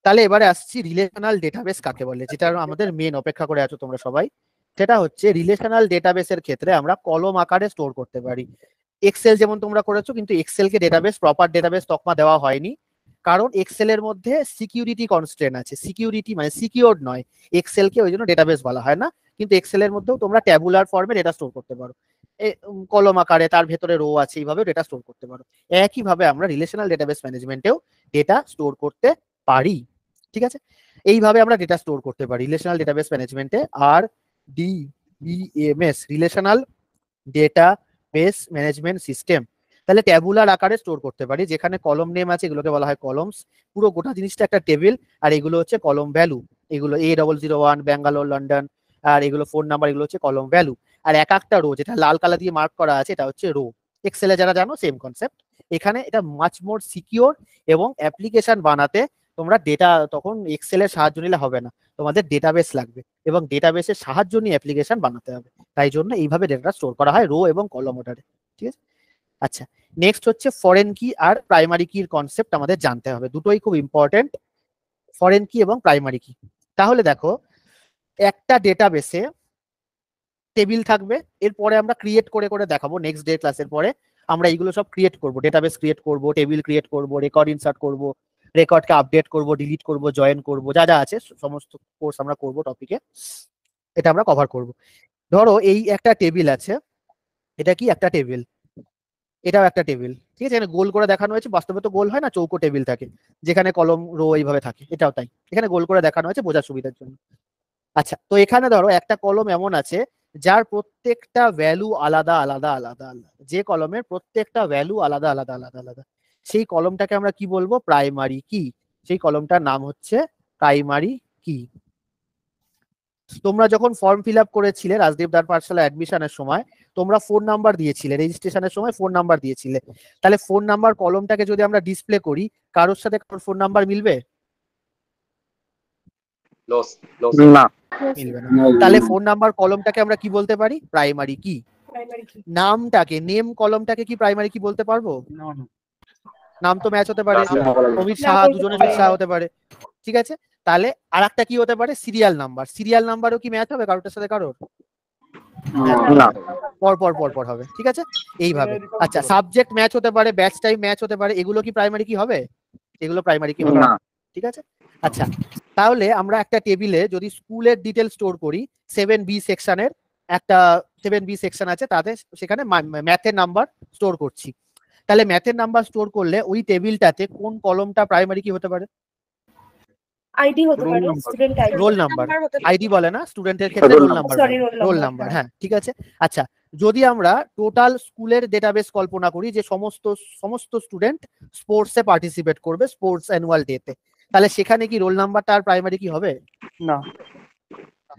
তাহলে এবারে আসছি রিলেশনাল ডেটাবেস কাকে বলে, যেটা আমাদের মেন অপেক্ষা করে আছো তোমরা সবাই। সেটা হচ্ছে রিলেশনাল ডেটাবেসের ক্ষেত্রে আমরা কলম আকারে স্টোর করতে পারি। এক্সেল যেমন তোমরা করেছো, কিন্তু এক্সেল কে ডেটাবেস, প্রপার ডেটাবেস তকমা দেওয়া হয়নি, কারণ এক্সেল এর মধ্যে সিকিউরিটি কনস্ট্রেন্ট আছে, সিকিউরিটি মানে সিকিউরড নয়, এক্সেল কে ওই জন্য ডেটাবেস বলা হয় না। কিন্তু এক্সেল এর মধ্যেও তোমরা ট্যাবুলার ফর্মে ডেটা স্টোর করতে পারো, কলম আকারে, তার ভেতরে রো আছে, এইভাবে ডেটা স্টোর করতে পারো। একইভাবে আমরা রিলেশনাল ডেটাবেস ম্যানেজমেন্টেও ডেটা স্টোর করতে পারি। ঠিক আছে? এইভাবে আমরা ডেটা স্টোর করতে পারি রিলেশনাল ডেটাবেস ম্যানেজমেন্টে। আর DBMS, relational database management system, তাহলে ট্যাবুলার আকারে স্টোর করতে পারি, যেখানে কলম নেম আছে এগুলোকে বলা হয় কলমস, পুরো গোটা জিনিসটা একটা টেবিল, আর এগুলো হচ্ছে কলম ভ্যালু, এগুলো A001 ব্যাঙ্গালোর, লন্ডন, আর এগুলো ফোন নাম্বার, এগুলো হচ্ছে কলম ভ্যালু। আর এক একটা রো যেটা লাল কালার দিয়ে মার্ক করা আছে এটা হচ্ছে রো। এক্সেলে যারা জানো সেম কনসেপ্ট। এখানে এটা মাচ মোর সিকিউর, এবং অ্যাপ্লিকেশন বানাতে তোমরা ডেটা তখন এক্সেলের সাহায্য নিলে হবে না, তোমাদের ডেটাবেস লাগবে, এবং ডেটাবেসের সাহায্য নিয়ে অ্যাপ্লিকেশন বানাতে হবে। তাই জন্য এইভাবে ডেটাটা স্টোর করা হয় রো এবং কলম অর্ডারে। ঠিক আছে, আচ্ছা নেক্সট হচ্ছে ফরেন কি আর প্রাইমারি কির কনসেপ্ট আমাদের জানতে হবে, দুটোই খুব ইম্পর্টেন্ট, ফরেন কি এবং প্রাইমারি কি। তাহলে দেখো একটা ডেটাবেসে টেবিল থাকবে, এরপরে আমরা ক্রিয়েট করে করে দেখাবো নেক্সট ডে ক্লাসের পরে। আমরা এইগুলো সব ক্রিয়েট করব, ডেটাবেস ক্রিয়েট করব, টেবিল ক্রিয়েট করব, রেকর্ড ইনসার্ট করব, রেকর্ডকে আপডেট করব, ডিলিট করব, জয়েন করব, যা যা আছে সমস্ত কোর্স আমরা করব টপিকে, এটা আমরা কভার করব। ধরো এই একটা টেবিল আছে, এটা কি একটা টেবিল, এটাও একটা টেবিল। ঠিক আছে, এখানে গোল করে দেখানো হয়েছে, বাস্তবে তো গোল হয় না, চৌকো টেবিল থাকে যেখানে কলম রো এইভাবে থাকে, এটাও তাই, এখানে গোল করে দেখানো হয়েছে বোঝার সুবিধার জন্য। আচ্ছা, তো এখানে ধরো একটা কলম এমন আছে যার প্রত্যেকটা ভ্যালু আলাদা আলাদা আলাদা আলাদা, যে কলমের প্রত্যেকটা ভ্যালু আলাদা আলাদা আলাদা আলাদা, সেই কলমটাকে আমরা কি বলবো? প্রাইমারি কি। সেই কলমটার নাম হচ্ছে প্রাইমারি কি। তোমরা যখন ফর্ম ফিল আপ করেছিলে রাজদীপ দার পাঠশালা অ্যাডমিশনের সময়, তোমরা ফোন নাম্বার দিয়েছিলে, রেজিস্ট্রেশনের সময় ফোন নাম্বার দিয়েছিলে। তাহলে ফোন নাম্বার কলমটাকে যদি আমরা ডিসপ্লে করি, কারোর সাথে কারোর ফোন নাম্বার মিলবে? না। মিলবে না। তাহলে ফোন নাম্বার কলমটাকে আমরা কি বলতে পারি? প্রাইমারি কি। প্রাইমারি কি। নামটাকে, নেম কলমটাকে কি প্রাইমারি কি বলতে পারবো? নাম তো ম্যাচ হতে পারে, অমিত সাহা, দুজনে অমিত সাহা হতে পারে। ঠিক আছে, তাহলে আর একটা কি হতে পারে? Serial number. সিরিয়াল নাম্বারও কি ম্যাচ হবে কারোটার সাথে কারোর? না। পর পর পর পর হবে। ঠিক আছে, এইভাবে। আচ্ছা, সাবজেক্ট ম্যাচ হতে পারে, ব্যাচ টাইম ম্যাচ হতে পারে, এগুলো কি প্রাইমারি কি হবে? এগুলো প্রাইমারি কি হবে না। ঠিক আছে, আচ্ছা তাহলে আমরা একটা টেবিলে যদি স্কুলের ডিটেল স্টোর করি, 7B সেকশনের একটা 7B সেকশন আছে, তাতে সেখানে ম্যাথের নাম্বার স্টোর করছি। তাহলে ম্যাথের নাম্বার স্টোর করলে ওই টেবিলটাতে কোন কলমটা প্রাইমারি কি হতে পারে? আইডি হতে পারে, student ID, roll number. ID বলে না, স্টুডেন্টের ক্ষেত্রে roll number. Sorry roll number, হ্যাঁ ঠিক আছে। আচ্ছা, যদি আমরা টোটাল স্কুলের ডেটাবেস কল্পনা করি যে সমস্ত স্টুডেন্ট স্পোর্টসে পার্টিসিপেট করবে স্পোর্টস অ্যানুয়াল ডেতে, তাহলে সেখানে কি রোল নাম্বারটা আর প্রাইমারি কি হবে? না।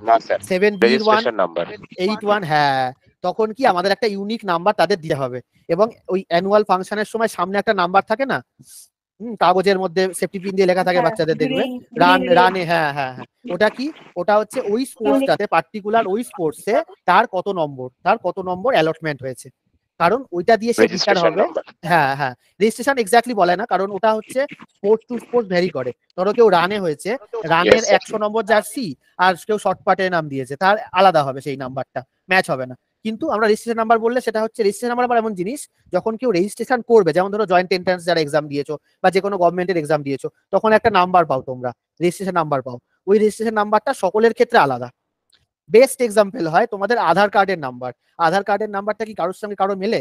না স্যার, 7B1 রেজিস্ট্রেশন নাম্বার 81, হ্যাঁ তখন কি আমাদের একটা ইউনিক নাম্বার তাদের দিতে হবে, এবং ওই অ্যানুয়াল ফাংশনের সময় সামনে একটা নাম্বার থাকে না, কাগজের মধ্যে সেফটি পিন দিয়ে লেখা থাকে, বাচ্চাদের দেখবে রানে, হ্যাঁ হ্যাঁ হ্যাঁ, ওটা কি? ওটা হচ্ছে ওই স্পোর্টসটাতে, পার্টিকুলার ওই স্পোর্টসে তার কত নম্বর অ্যালটমেন্ট হয়েছে, কারণ ওইটা দিয়ে সে বিচার রেজিস্ট্রেশন হবে। নাম্বার। হ্যাঁ হ্যাঁ, রেজিস্ট্রেশন এক্স্যাক্টলি বলে না, কারণ ওটা হচ্ছে স্পোর্টস টু স্পোর্টস ভ্যারি করে। ধরো কেউ রানে হয়েছে, রানের Yes, sir. 100 নম্বর জার্সি, আর কেউ শর্ট পাটের নাম দিয়েছে, তার আলাদা হবে, সেই নাম্বারটা ম্যাচ হবে না। কিন্তু আমরা রেজিস্ট্রেশন নাম্বার বললে সেটা হচ্ছে, রেজিস্ট্রেশন নাম্বার এমন জিনিস, যখন কেউ রেজিস্ট্রেশন করবে, যেমন ধরো জয়েন্ট এন্ট্রান্স যারা এক্সাম দিয়েছো বা যে কোনো গভর্নমেন্টের এক্সাম দিয়েছো, তখন একটা নাম্বার পাও, তোমরা রেজিস্ট্রেশন নাম্বার পাও। ওই রেজিস্ট্রেশন নাম্বারটা সকলের ক্ষেত্রে আলাদা। বেস্ট এক্সাম্পল হয় তোমাদের আধার কার্ডের নাম্বার। আধার কার্ডের নাম্বারটা কি কারোর সঙ্গে কারো মেলে?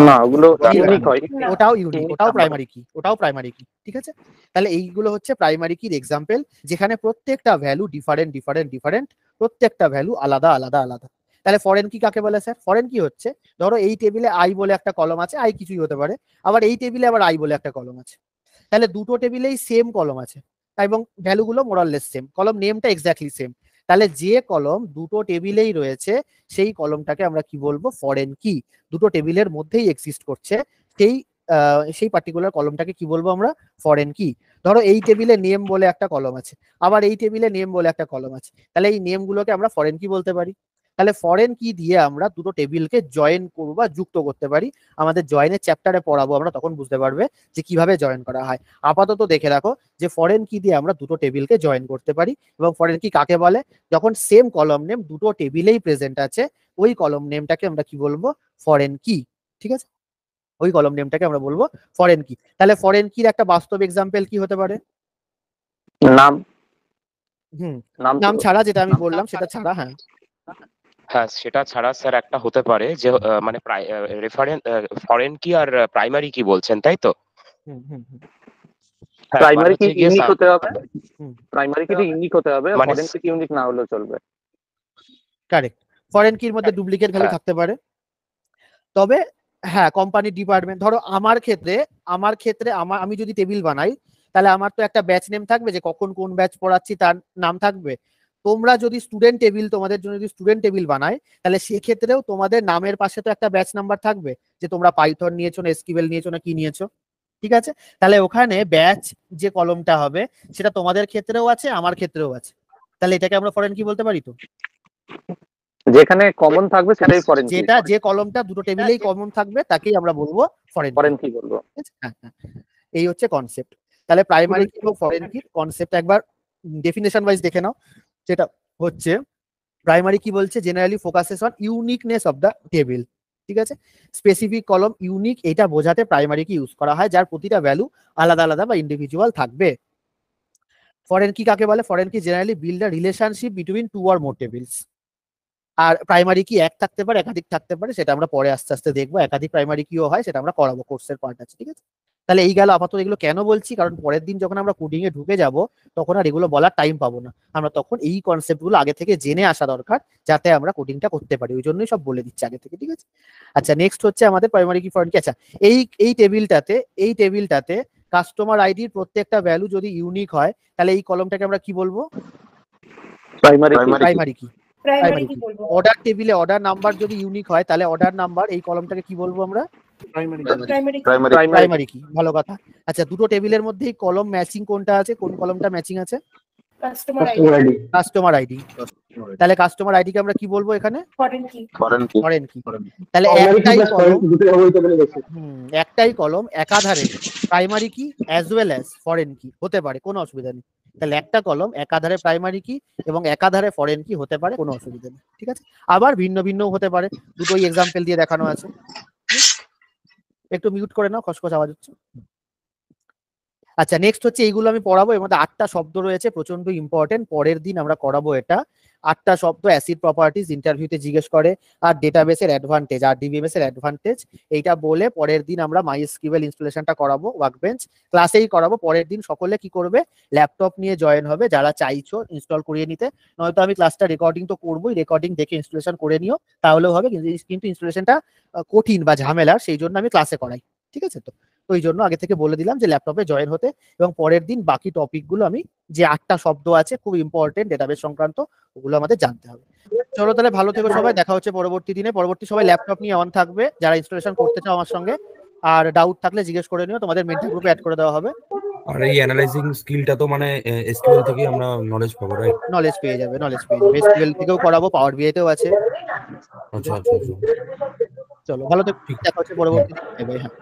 না, ওগুলো ইউনিক হয়। ওটাও ইউনিক, ওটাও প্রাইমারি কি। ঠিক আছে, তাহলে এইগুলো হচ্ছে প্রাইমারি কির এক্সাম্পল, যেখানে প্রত্যেকটা ভ্যালু ডিফারেন্ট, প্রত্যেকটা ভ্যালু আলাদা আলাদা আলাদা। তাহলে ফরেন কি কাকে বলে স্যার? ফরেন কি হচ্ছে, ধরো এই টেবিলে আই বলে একটা কলম আছে, আই কিছুই হতে পারে, আবার এই টেবিলে আবার আই বলে একটা কলম আছে। তাহলে দুটো টেবিলেই সেম কলম আছে, এবং ভ্যালুগুলো মোরাললেস সেম, কলম নেমটা এক্স্যাক্টলি সেম। তাহলে যে কলম দুটো টেবিলেই রয়েছে, সেই কলমটাকে আমরা কি বলবো? ফরেন কি। দুটো টেবিলের মধ্যেই এক্সিস্ট করছে, সেই পার্টিকুলার কলমটাকে কি বলবো আমরা? ফরেন কি। ধরো এই টেবিলে নেম বলে একটা কলম আছে, আবার এই টেবিলে নেম বলে একটা কলম আছে, তাহলে এই নেম গুলোকে আমরা ফরেন কি বলতে পারি। তাহলে ফরেন কি দিয়ে আমরা দুটো টেবিলকে জয়েন করবো বা যুক্ত করতে পারি। আমাদের জয়েনের চ্যাপ্টারে পড়াবো আমরা, তখন বুঝতে পারবে যে কিভাবে জয়েন করা হয়। আপাতত দেখে রাখো যে ফরেন কি দিয়ে আমরা দুটো টেবিলকে জয়েন করতে পারি। এবং ফরেন কি কাকে বলে? যখন সেম কলম নেম দুটো টেবিলেই প্রেজেন্ট আছে, ওই কলম নেমটাকে আমরা কি বলবো? ফরেন কি। ঠিক আছে, ওই কলম নেমটাকে আমরা বলবো ফরেন কি। তাহলে ফরেন কির একটা বাস্তব এক্সাম্পল কি হতে পারে? নাম। নাম ছাড়া, যেটা আমি বললাম সেটা ছাড়া। হ্যাঁ হ্যাঁ, সেটা ছাড়া স্যার একটা হতে পারে যে মানে রেফারেন্স ফরেন কি আর প্রাইমারি কি বলছেন, তাই তো? হ্যাঁ, প্রাইমারি মানে কি হচ্ছে গিয়ে ইউনিক হতে হবে, হুম। প্রাইমারি কি ইউনিক হতে হবে, মানে ফরেন কি ইউনিক না হলেও চলবে। কারেক্ট, ফরেন কির মধ্যে ডুপ্লিকেট ভ্যালু হ্যাঁ। থাকতে পারে, তবে হ্যাঁ কোম্পানি ডিপার্টমেন্ট, ধরো আমার ক্ষেত্রে আমি যদি টেবিল বানাই, তাহলে আমার তো একটা ব্যাচ নেম থাকবে, যে কখন কোন ব্যাচ পড়াচ্ছি তার নাম থাকবে। তোমরা যদি স্টুডেন্ট টেবিল, তোমাদের জন্য যদি স্টুডেন্ট টেবিল বানায়, তাহলে সেক্ষেত্রেও তোমাদের নামের পাশে তো একটা ব্যাচ নাম্বার থাকবে, যে তোমরা পাইথন নিয়েছো না এসকিউএল নিয়েছো না কি নিয়েছো, ঠিক আছে? তাহলে ওখানে ব্যাচ যে কলমটা হবে সেটা তোমাদের ক্ষেত্রেও আছে, আমার ক্ষেত্রেও আছে। তাহলে এটাকে আমরা ফরেন কি বলতে পারি তো? যেখানে কমন থাকবে সেটাই ফরেন কি। যেটা যে কলমটা দুটো টেবিলেই কমন থাকবে তাকেই আমরা বলবো ফরেন ফরেন কি বলবো। হ্যাঁ হ্যাঁ, এই হচ্ছে কনসেপ্ট। তাহলে প্রাইমারি কি এবং ফরেন কি কনসেপ্ট একবার ডেফিনেশন ওয়াইজ দেখে নাও। যেটা হচ্ছে প্রাইমারি কি বলছে, generally focuses on uniqueness of the table, ঠিক আছে? স্পেসিফিক কলম ইউনিক, এটা বোঝাতে প্রাইমারি কি ইউজ করা হয়, যার প্রতিটা ভ্যালু আলাদা আলাদা বা ইন্ডিভিজুয়াল থাকবে। ফরেন কি কাকে বলে? Foreign key generally build a relationship between two or more tables. আর প্রাইমারি কি এক থাকতে পারে, একাধিক থাকতে পারে, সেটা আমরা পরে আস্তে আস্তে দেখবো। একাধিক প্রাইমারি কিও হয়, সেটা আমরা করাবো, কোর্সের পার্ট আছে, ঠিক আছে? তাহলে এই গেল আপাতত। এগুলো কেন বলছি, কারণ পরের দিন যখন আমরা কোডিং এ ঢুকে যাব তখন আর এগুলো বলার টাইম পাবো না। আমরা তখন এই কনসেপ্ট গুলো আগে থেকে জেনে আসা দরকার, যাতে আমরা কোডিংটা করতে পারি। ওই জন্যই সব বলে দিচ্ছি আগে থেকে, ঠিক আছে? আচ্ছা, নেক্সট হচ্ছে আমাদের প্রাইমারি কি ফরেন কি। আচ্ছা, এই টেবিলটাতে কাস্টমার আইডির প্রত্যেকটা ভ্যালু যদি ইউনিক হয়, তাহলে এই কলমটাকে আমরা কি বলবো? প্রাইমারি প্রাইমারি কি। প্রাইমারি কি বলবো? অর্ডার টেবিলে অর্ডার নাম্বার যদি ইউনিক হয়, তাহলে অর্ডার নাম্বার এই কলমটাকে কি বলবো আমরা? প্রাইমারি কি। ভালো কথা। আচ্ছা, দুটো টেবিলের মধ্যেই কলম ম্যাচিং কোনটা আছে, কোন কলমটা ম্যাচিং আছে? Customer ID. তাহলে কাস্টমার আইডি কে আমরা কি বলবো এখানে? ফরেন কি। তাহলে একটাই কলম একাধারে প্রাইমারি কি অ্যাজ ওয়েল অ্যাজ ফরেন কি হতে পারে, কোনো অসুবিধা নেই। তাহলে একটা কলম একাধারে প্রাইমারি কি এবং একাধারে ফরেন কি হতে পারে, কোনো অসুবিধা নেই, ঠিক আছে? আবার ভিন্ন ভিন্ন হতে পারে, দুটোই এক্সাম্পল দিয়ে দেখানো আছে। একটু মিউট করে নাও, খসখস আওয়াজ হচ্ছে। আচ্ছা, নেক্সট হচ্ছে এইগুলো আমি পড়াবো। এর মধ্যে 8টা শব্দ রয়েছে, প্রচন্ড ইম্পর্টেন্ট। পরের দিন আমরা করাবো এটা। 8টা শব্দ অ্যাসিড প্রপার্টিজ ইন্টারভিউতে জিজ্ঞেস করে, আর ডেটাবেসের অ্যাডভান্টেজ, আর ডিবিএমএস এর অ্যাডভান্টেজ, এইটা বলে পরের দিন আমরা মাইএসকিউএল ইনস্টলেশনটা করাবো, ওয়ার্কবেঞ্চ ক্লাসেই করাবো। পরের দিন সকলে কি করবে, ল্যাপটপ নিয়ে জয়েন হবে যারা চাইছো ইনস্টল করিয়ে নিতে। নয়তো আমি ক্লাসটা রেকর্ডিং তো করবোই, রেকর্ডিং দেখে ইনস্টলেশন করে নিও, তাহলেও হবে। কিন্তু ইনস্টলেশনটা কঠিন বা ঝামেলার, সেই জন্য আমি ক্লাসে করাই, ঠিক আছে? তো ওই জন্য আগে থেকে বলে দিলাম যে ল্যাপটপে জয়েন হতে, এবং পরের দিন বাকি টপিকগুলো আমি যে 8টা শব্দ আছে খুব ইম্পর্টেন্ট ডেটাবেস সংক্রান্ত, ওগুলো আমাদের জানতে হবে। চলো তাহলে, ভালো থেকো সবাই, দেখা হচ্ছে পরবর্তী দিনে। পরবর্তী সবাই ল্যাপটপ নিয়ে অন থাকবে যারা ইনস্টলেশন করতে চাও আমার সঙ্গে, আর ডাউট থাকলে জিজ্ঞেস করে নিও, তোমাদের মেন্টর গ্রুপে অ্যাড করে দেওয়া হবে। আর এই অ্যানালাইজিং স্কিলটা তো মানে এসকিউএল থেকে আমরা নলেজ পাবো, রাইট? নলেজ পেয়ে যাবে এসকিউএল থেকেও করাবো, পাওয়ার বিআই তেও আছে। আচ্ছা আচ্ছা। চলো ভালো থেকো, দেখা হচ্ছে পরবর্তী দিনে। Bye bye. হ্যাঁ।